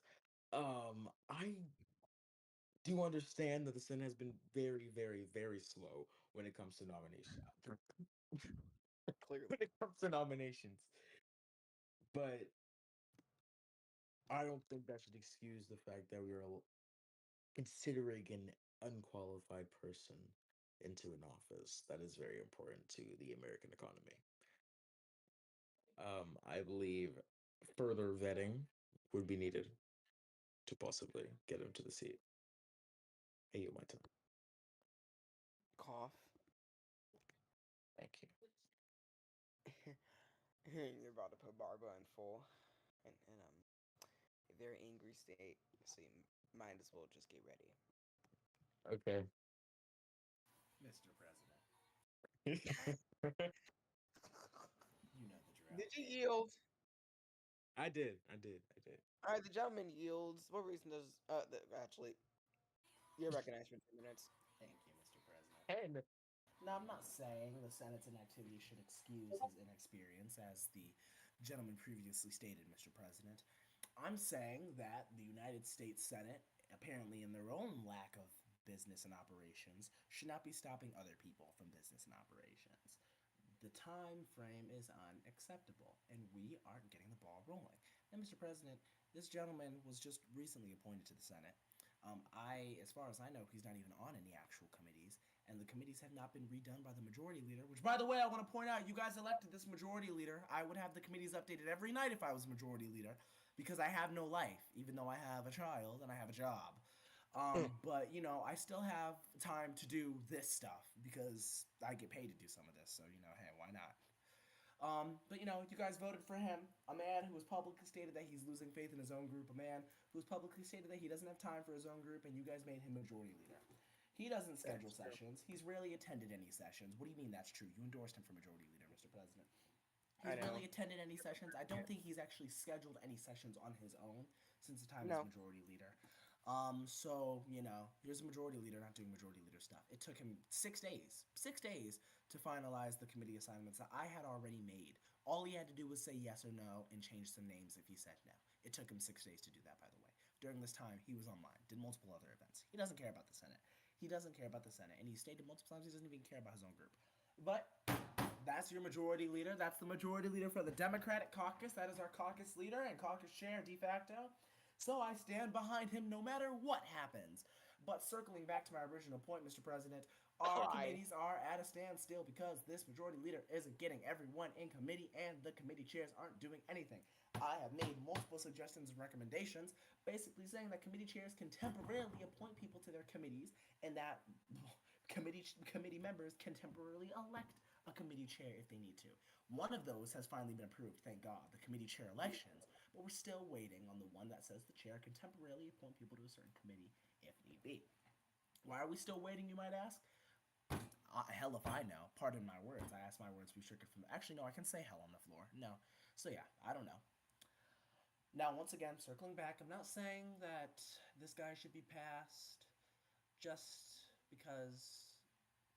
I do understand that the Senate has been very, very, very slow when it comes to nomination. Clearly. When it comes to nominations, but I don't think that should excuse the fact that we are considering an unqualified person into an office. That is very important to the American economy. I believe further vetting would be needed to possibly get him to the seat. Hey, you, my time. Cough. Thank you. You're about to put Barbara in full and a very angry state, so you might as well just get ready. Okay. Mr. President, I you know the drill. Did you yield? did. I did. I did. All right, the gentleman yields. What reason does actually you're recognized for 2 minutes? Thank you, Mr. President. And Now, I'm not saying the Senate's inactivity should excuse his inexperience, as the gentleman previously stated, Mr. President. I'm saying that the United States Senate, apparently in their own lack of business and operations, should not be stopping other people from business and operations. the time frame is unacceptable, and we aren't getting the ball rolling. Now, Mr. President, this gentleman was just recently appointed to the Senate. As far as I know, he's not even on any actual committees, and the committees have not been redone by the majority leader. Which, by the way, I want to point out, you guys elected this majority leader. I would have the committees updated every night if I was majority leader, because I have no life, even though I have a child and I have a job. But I still have time to do this stuff because I get paid to do some of this. So hey, why not? But you guys voted for him, a man who has publicly stated that he's losing faith in his own group, a man who's publicly stated that he doesn't have time for his own group, and you guys made him majority leader. He doesn't schedule That's true. sessions. He's rarely attended any sessions. What do you mean that's true? You endorsed him for majority leader, Mr. President. I He's know. rarely attended any sessions. I don't think he's actually scheduled any sessions on his own since the time as No. majority leader. Here's a majority leader not doing majority leader stuff. It took him 6 days to finalize the committee assignments that I had already made. All he had to do was say yes or no and change some names if he said no. It took him 6 days to do that, by the way. During this time, he was online, did multiple other events. He doesn't care about the Senate. He doesn't care about the Senate, and he stated multiple times he doesn't even care about his own group. But that's your majority leader. That's the majority leader for the Democratic caucus. That is our caucus leader and caucus chair de facto. So I stand behind him no matter what happens. But circling back to my original point, Mr. President, our Why? committees are at a standstill because this majority leader isn't getting everyone in committee and the committee chairs aren't doing anything. I have made multiple suggestions and recommendations, basically saying that committee chairs can temporarily appoint people to their committees and that committee members can temporarily elect a committee chair if they need to. One of those has finally been approved, thank God, the committee chair elections, but we're still waiting on the one that says the chair can temporarily appoint people to a certain committee if need be. Why are we still waiting, you might ask? Hell if I know. Pardon my words. I asked my words to be restricted from. Actually, no, I can say hell on the floor. No. So yeah, I don't know. Now, once again, circling back, I'm not saying that this guy should be passed just because.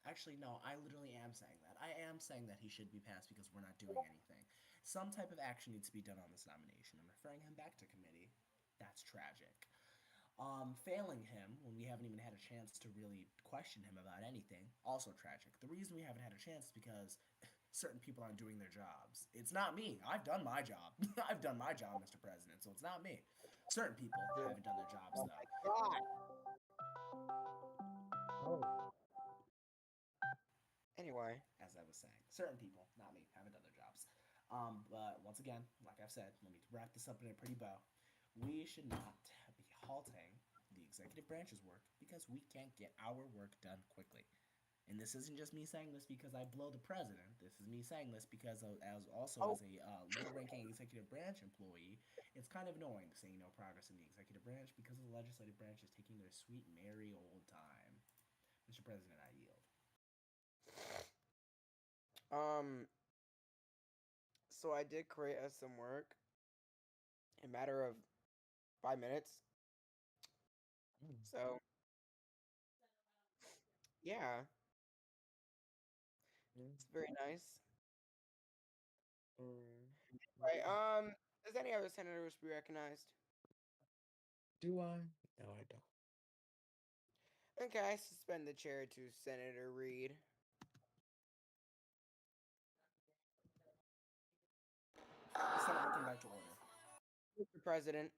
Actually, no, I literally am saying that. I am saying that he should be passed because we're not doing anything. Some type of action needs to be done on this nomination. I'm referring him back to committee. That's tragic. Failing him when we haven't even had a chance to really question him about anything, also tragic. The reason we haven't had a chance is because certain people aren't doing their jobs. It's not me. I've done my job. I've done my job, Mr. President, so it's not me. Certain people True. haven't done their jobs, Oh though. my god. Oh. Anyway. As I was saying, certain people, not me, haven't done their jobs. But once again, like I've said, let me wrap this up in a pretty bow. We should not be halting the executive branch's work because we can't get our work done quickly. And this isn't just me saying this because I blow the president. This is me saying this because as also Oh. as a low-ranking executive branch employee, it's kind of annoying seeing no progress in the executive branch because the legislative branch is taking their sweet, merry old time. Mr. President, I yield. Um. So I did create us some work in a matter of 5 minutes. Mm, So yeah, mm, it's very nice. mm. Right. Does any other senator wish to be recognized? Do I? No, I don't. Okay, I suspend the chair to Senator Reed. The Senate will come back to order. Mr. President,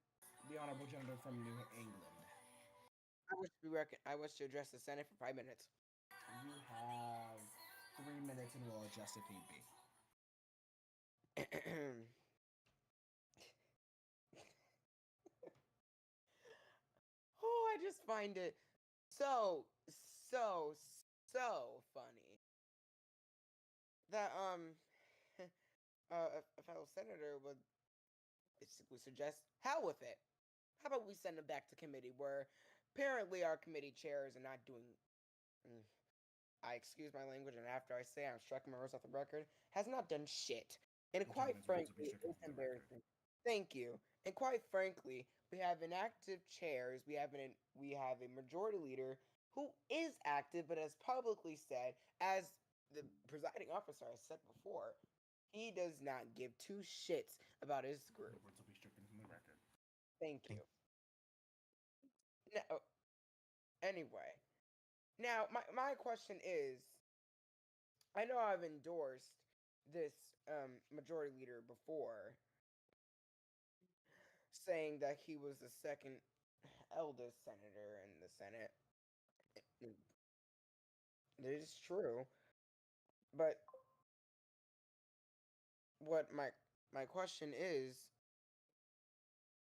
The honorable gentleman from New England. I wish to address the Senate for 5 minutes. You have 3 minutes and we'll adjust if need be. Oh, I just find it so, so, so funny that a fellow senator would basically suggest hell with it. How about we send it back to committee where apparently our committee chairs are not doing. mm, I excuse my language, and after I say I'm striking my words off the record, has not done shit. And The quite gentleman's words will be frankly, stricken it's from the record. embarrassing. Thank you. And quite frankly, we have inactive chairs. We have a majority leader who is active, but has publicly said, as the presiding officer has said before, he does not give two shits about his The group. words will be stricken from the record. Thank you. Thank Now, anyway, now my question is, I know I've endorsed this majority leader before, saying that he was the second eldest senator in the Senate. It is true, but what my question is,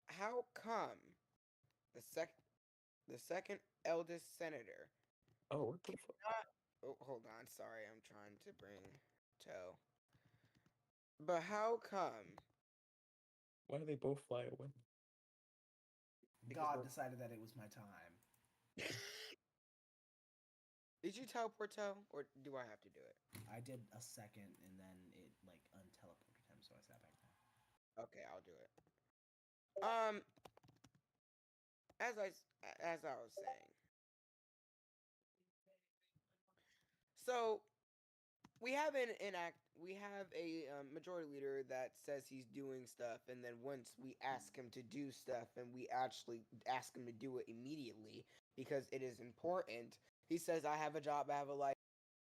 how come the second eldest senator Oh, what the fuck? cannot? Oh, hold on, sorry, I'm trying to bring toe. But how come? Why do they both fly away? Because God we're. decided that it was my time. Did you teleport toe, or do I have to do it? I did a second and then it like unteleported him, so I sat back down. Okay, I'll do it. Um, as I as I was saying, so we have a majority leader that says he's doing stuff, and then once we ask him to do stuff and we actually ask him to do it immediately because it is important, he says, I have a job, I have a life.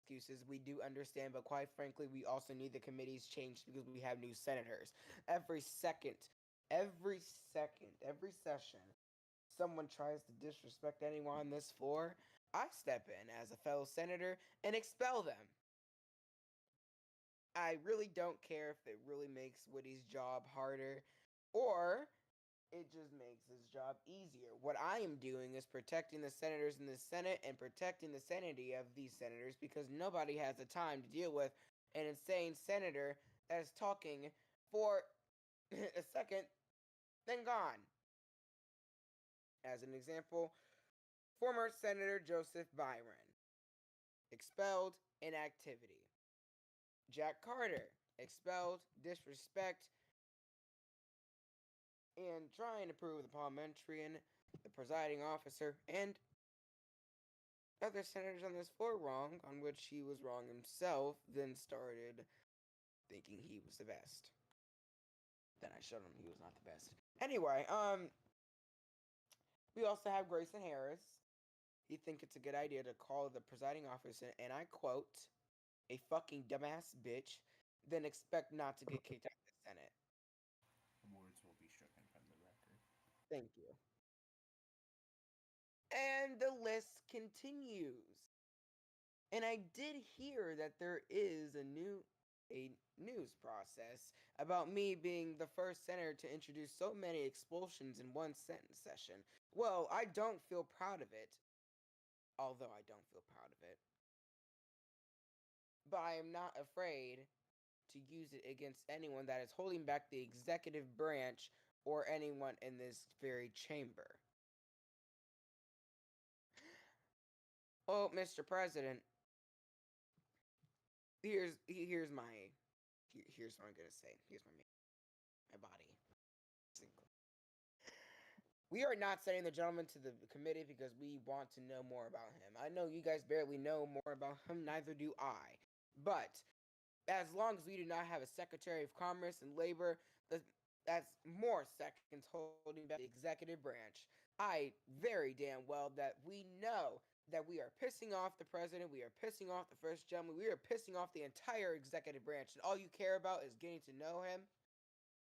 Excuses, we do understand, but quite frankly, we also need the committees changed because we have new senators. Every session, someone tries to disrespect anyone on this floor, I step in as a fellow senator and expel them. I really don't care if it really makes Woody's job harder or it just makes his job easier. What I am doing is protecting the senators in the Senate and protecting the sanity of these senators because nobody has the time to deal with an insane senator that is talking for a second, then gone. As an example, former Senator Joseph Byron, expelled inactivity. Jack Carter, expelled, disrespect, and trying to prove the parliamentarian, the presiding officer, and other senators on this floor wrong, on which he was wrong himself, then started thinking he was the best. Then I showed him he was not the best. Anyway, we also have Grayson Harris. He thinks it's a good idea to call the presiding officer, and I quote, a fucking dumbass bitch, then expect not to get kicked out of the Senate. Words will be stricken from the record. Thank you. And the list continues. And I did hear that there is a news process about me being the first senator to introduce so many expulsions in one sentence session. Well, I don't feel proud of it, although I don't feel proud of it. But I am not afraid to use it against anyone that is holding back the executive branch or anyone in this very chamber. Well, Mr. President, here's what I'm gonna say. Here's my body. We are not sending the gentleman to the committee because we want to know more about him. I know you guys barely know more about him, neither do I. But as long as we do not have a Secretary of Commerce and Labor, that's more seconds holding back the executive branch. I very damn well that we know that we are pissing off the president, we are pissing off the first gentleman, we are pissing off the entire executive branch, and all you care about is getting to know him.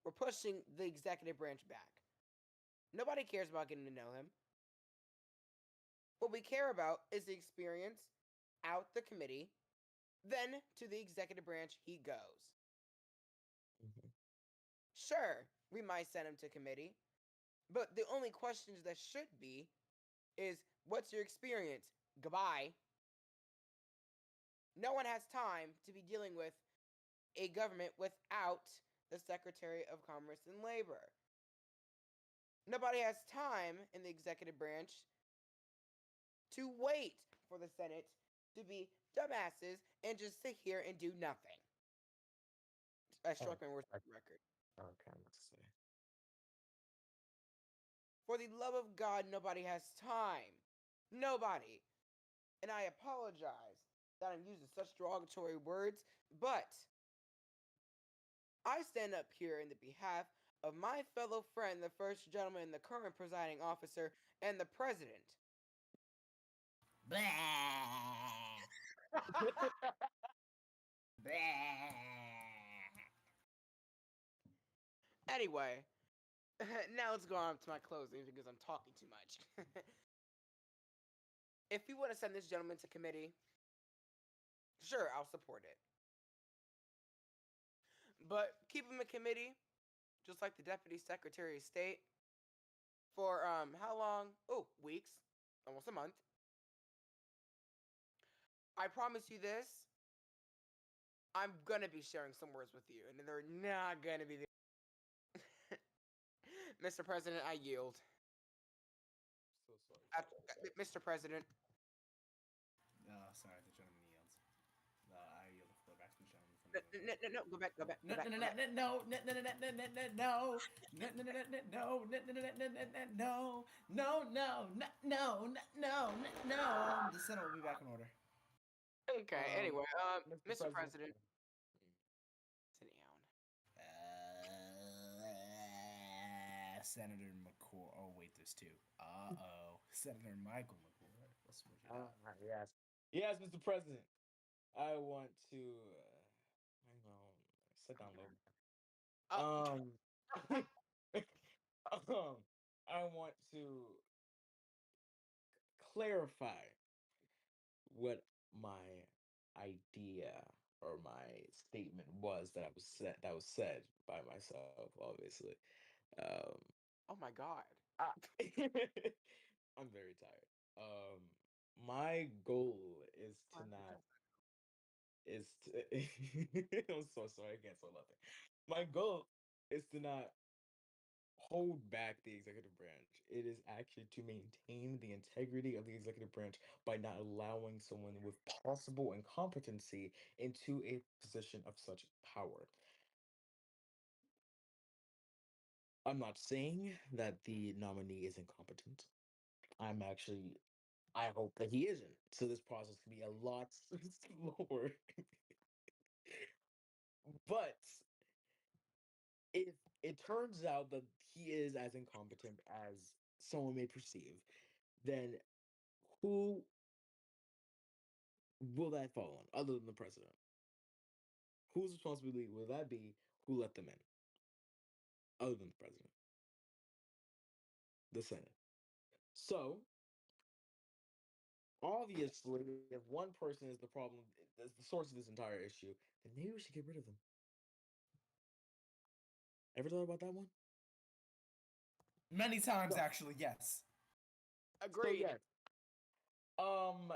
We're pushing the executive branch back. Nobody cares about getting to know him. What we care about is the experience out the committee, then to the executive branch he goes. Mhm. Sure, we might send him to committee, but the only questions that should be is what's your experience? Goodbye. No one has time to be dealing with a government without the Secretary of Commerce and Labor. Nobody has time in the executive branch to wait for the Senate to be dumbasses and just sit here and do nothing. I Oh, struck my words I, on the record. okay, I'm about to say. For the love of God, nobody has time. Nobody. And I apologize that I'm using such derogatory words, but I stand up here in the behalf of my fellow friend, the first gentleman, the current presiding officer, and the president. Blah. Blah. Anyway, now let's go on to my closing because I'm talking too much. If you want to send this gentleman to committee, sure, I'll support it. But keep him in committee, just like the Deputy Secretary of State, for how long? Oh, weeks, almost a month. I promise you this. I'm gonna be sharing some words with you, and they're not gonna be the Mr. President, I yield. So sorry, so sorry. Mr. President. Sorry, the gentleman yields. I yield the floor back to the gentleman from No, the no, no, audience. no, go back, go back, go No, back, no, go no, back. no, no, no, no, no, no, no, no, no, no, no, no, no, no, no, no, no, no, no. The Senate will be back in order. Okay, anyway, Mr. Mr. President. President, sit down. Senator McCord. Oh wait, there's two. Senator Michael McCord. Let's switch it Ah, up. yes. Yes, Mr. President. I want to hang on. Sit down, little Oh, man. Um, I want to clarify what my idea or my statement was that was said by myself, obviously. Um, oh my God. I, I'm very tired. Um, my goal is to not is to I'm so sorry, I can't say nothing. My goal is to not hold back the executive branch. It is actually to maintain the integrity of the executive branch by not allowing someone with possible incompetency into a position of such power. I'm not saying that the nominee is incompetent. I'm actually I hope that he isn't. So this process can be a lot slower. But if it turns out that he is as incompetent as someone may perceive, then who will that fall on other than the president? Whose responsibility will that be? Who let them in other than the president? The Senate. So, obviously, if one person is the problem, is the source of this entire issue, then maybe we should get rid of them. Ever thought about that one? Many times, So, actually, yes. so Agreed. yes. Um,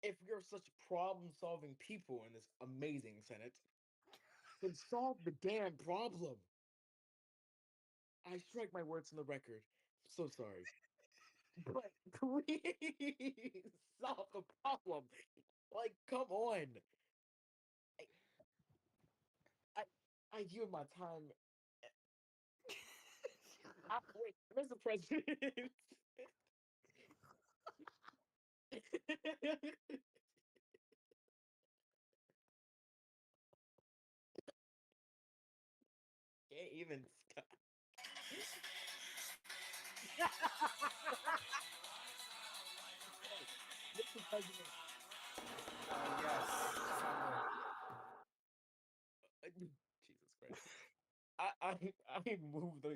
if you're such problem-solving people in this amazing Senate, then solve the damn problem. I strike my words from the record. I'm so sorry. But please solve the problem. Like, come on. I, I, I give my time. Wait, Mr. President. Can't even stop. Okay, Mr. President. Yes, Senator. uh, Jesus Christ. I moved the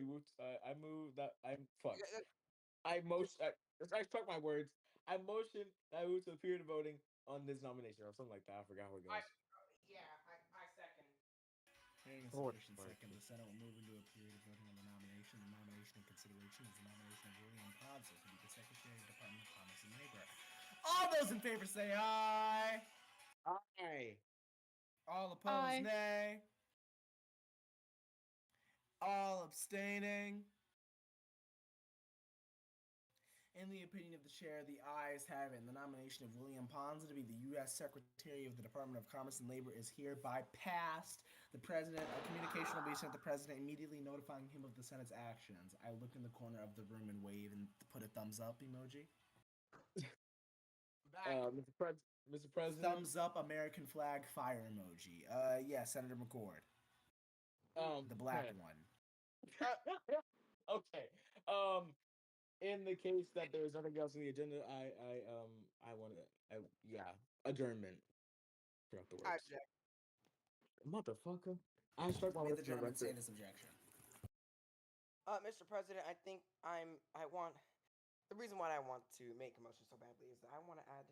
I moved that I'm fuck. I motion. I struck my words. I motion that I move to the period of voting on this nomination or something like that. I forgot how it I, goes. yeah, I second. Hearing a Lord sufficient second, the mercy. Senate will move into a period of voting on the nomination. The nomination in consideration is the nomination of William Ponce to be the Secretary of the Department of Commerce and Labor. All those in favor say aye. Aye. All opposed, Aye. nay. All abstaining. In the opinion of the chair, the ayes have it. And the nomination of William Ponza to be the U.S. Secretary of the Department of Commerce and Labor is hereby passed. The president, a communication will be sent to the president immediately notifying him of the Senate's actions. I look in the corner of the room and wave and put a thumbs up emoji. Back. Mr. President. Thumbs up, American flag, fire emoji. Yeah, Senator McCord, the black Okay. one. Uh, Okay. In the case that there's nothing else on the agenda, I want to yeah, adjournment. Forgot the I words. Motherfucker. I strike my May word the from the gentleman record. state his objection. Mr. President, I want the reason why I want to make a motion so badly is that I want to add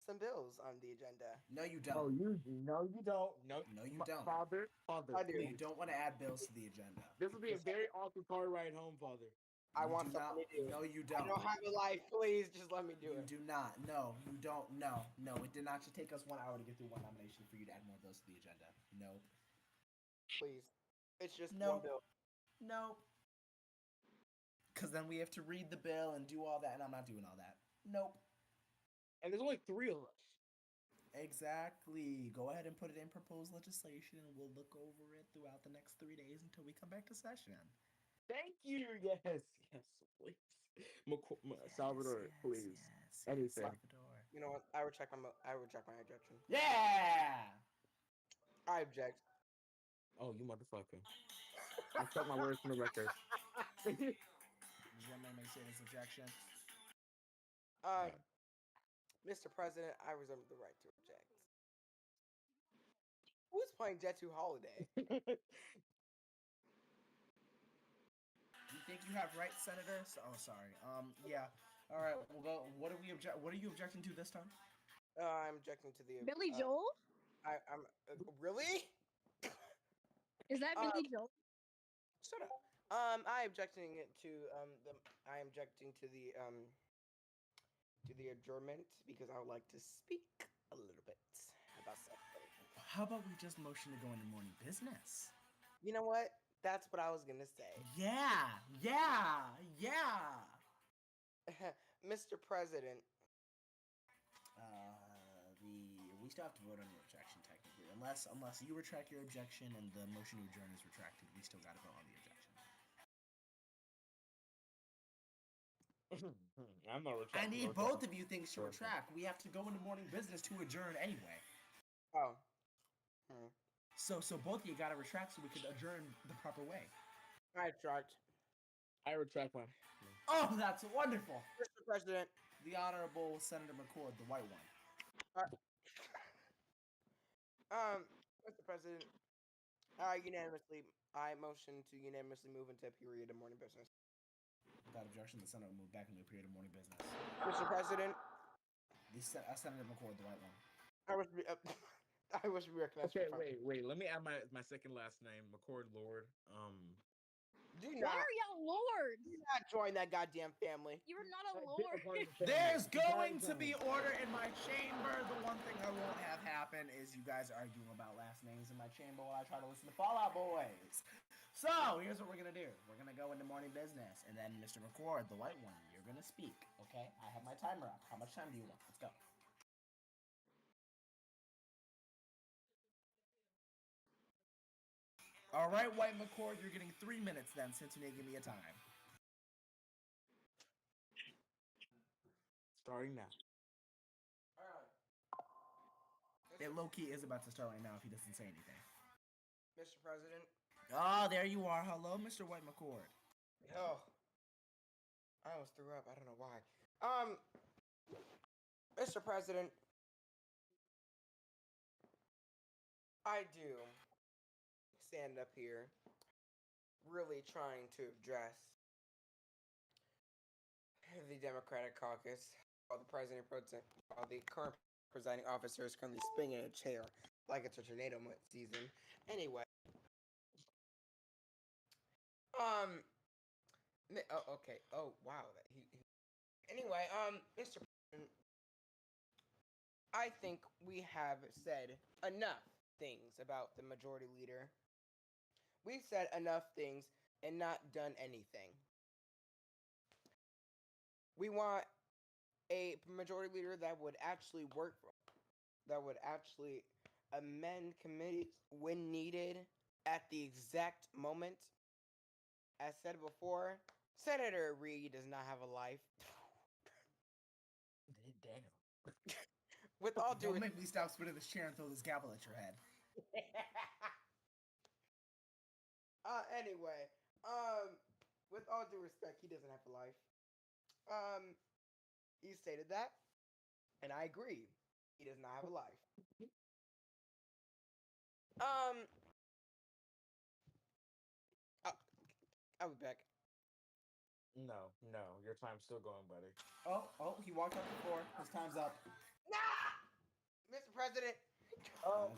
some bills on the agenda. No, you Oh, don't. no, you don't. No, No, you don't. father, I do. You please. don't want to add bills to the agenda. This will be a very awkward car ride home, father. I You want do something not. to do. No, you I don't. don't have a life. Please, just let me do You it. do not. No, you don't. No, no. It did not just take us 1 hour to get through one nomination for you to add more bills to the agenda. Nope. Please, it's just one Nope. bill. Nope. Because then we have to read the bill and do all that, and I'm not doing all that. Nope. And there's only 3 of us. Exactly. Go ahead and put it in proposed legislation, and we'll look over it throughout the next 3 days until we come back to session. Thank you. Yes, yes, please. Salvador, please. Anything. Salvador. You know what? I retract my objection. Yeah. I object. Oh, you motherfucker. I strike my words from the record. The gentleman may state his objection. Um, Mr. President, I reserve the right to object. Who's playing Jet 2 Holiday? You think you have rights, Senator? Oh, sorry. Yeah. All right. We'll go. What are we object? What are you objecting to this time? I'm objecting to the. Billy Joel? I'm really. Is that Uh, Billy Joel? Shut up. I objecting to the. I am objecting to the adjournment because I would like to speak a little bit about something. How about we just motion to go into morning business? You know what? That's what I was gonna say. Yeah. Yeah. Yeah. Mr. President, We still have to vote on your objection technically, unless you retract your objection and the motion to adjourn is retracted. We still got to vote on the objection. I'm not I retracting. need both of you things to retract. We have to go into morning business to adjourn anyway. oh, hmm. So both of you got to retract so we can adjourn the proper way. I retract. I retract my. Oh, that's wonderful. Mr. President, The Honorable Senator McCord, the white one. Mr. President, I motion to unanimously move into a period of morning business. Without objection, the Senate will move back into a period of morning business. Mr. President, Senator McCord, the white one. I wish we, I wish we recognized. Okay, wait. Let me add my second last name, McCord Lord. Do Why not, are y'all lords? do not join that goddamn family. You're not a lord. There's going to be order in my chamber. The one thing I won't have happen is you guys arguing about last names in my chamber while I try to listen to Fallout Boys. So here's what we're gonna do. We're gonna go into morning business, and then Mr. McCord, the white one, you're gonna speak. Okay? I have my timer up. How much time do you want? Let's go. All right, White McCord, you're getting 3 minutes then, since you didn't give me a time. Starting now. It low-key is about to start right now if he doesn't say anything. Mr. President. Oh, there you are. Hello, Mr. White McCord. Oh, I almost threw up. I don't know why. Mr. President, I do stand up here, really trying to address the Democratic caucus, while the current presiding officer is currently spinning in a chair like it's a tornado season. Anyway, oh, okay. Oh, wow. Anyway, Mr. President, I think we have said enough things about the majority leader. We've said enough things and not done anything. We want a majority leader that would actually work, that would actually amend committees when needed at the exact moment. As said before, Senator Reid does not have a life. Damn. With all due Don't make me stop spinning this chair and throw this gavel at your head. Anyway, with all due respect, he doesn't have a life. He stated that, and I agree. He does not have a life. I'll be back. No, no, your time's still going, buddy. Oh, he walked off the floor. His time's up. Nah! Mr. President! The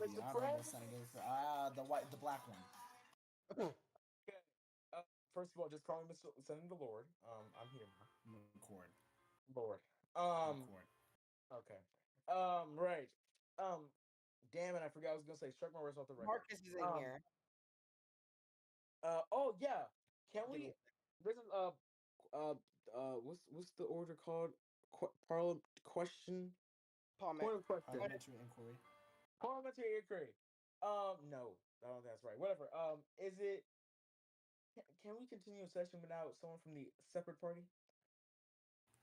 Mr. honorable President. senator for the black one. Okay. First of all, just call me Mr. Senator Lord. I'm here now. McCord. Lord. Um. McCord. Okay. Right. Um. Damn it! I forgot I was gonna say. Struck my words off the record. Marcus is in Um. here. Oh yeah. Can Give me we? a second. This is uh what's the order called? Parliament question. Palmet. Point of question. Parliamentary inquiry. Parliamentary inquiry. No, I don't think that's right. Whatever. Is it? Can we continue a session without someone from the separate party?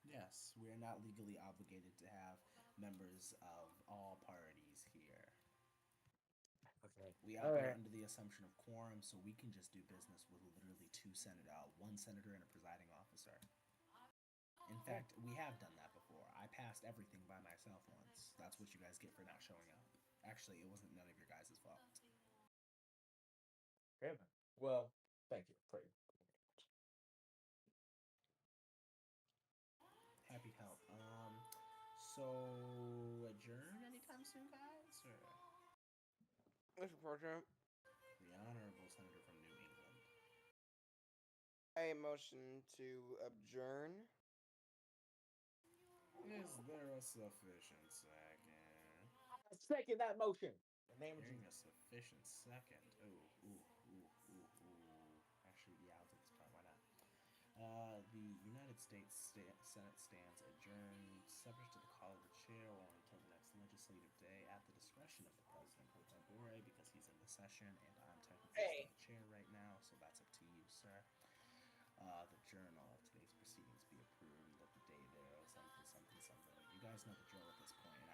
Yes, we are not legally obligated to have members of all parties here. Okay. We All operate right. under the assumption of quorum, so we can just do business with literally one senator and a presiding officer. In fact, we have done that before. I passed everything by myself once. That's what you guys get for not showing up. Actually, it wasn't none of your guys' fault. Okay then. Well, thank you. Pray. Happy to help. So adjourn anytime soon, guys, or Mr. President, the honorable senator from New England. a motion to adjourn. Is there a sufficient second? I second that motion. In the name of Hearing a Jesus. sufficient second. Ooh. Actually, yeah, I'll do this part. Why not? The United States Senate stands adjourned, subject to the call of the chair, or until the next legislative day at the discretion of the president pro tempore, because he's in the session, and I'm technically still Hey. the chair right now, so that's up to you, sir. The journal of today's proceedings be approved. Let the date something. You guys know the drill at this point, and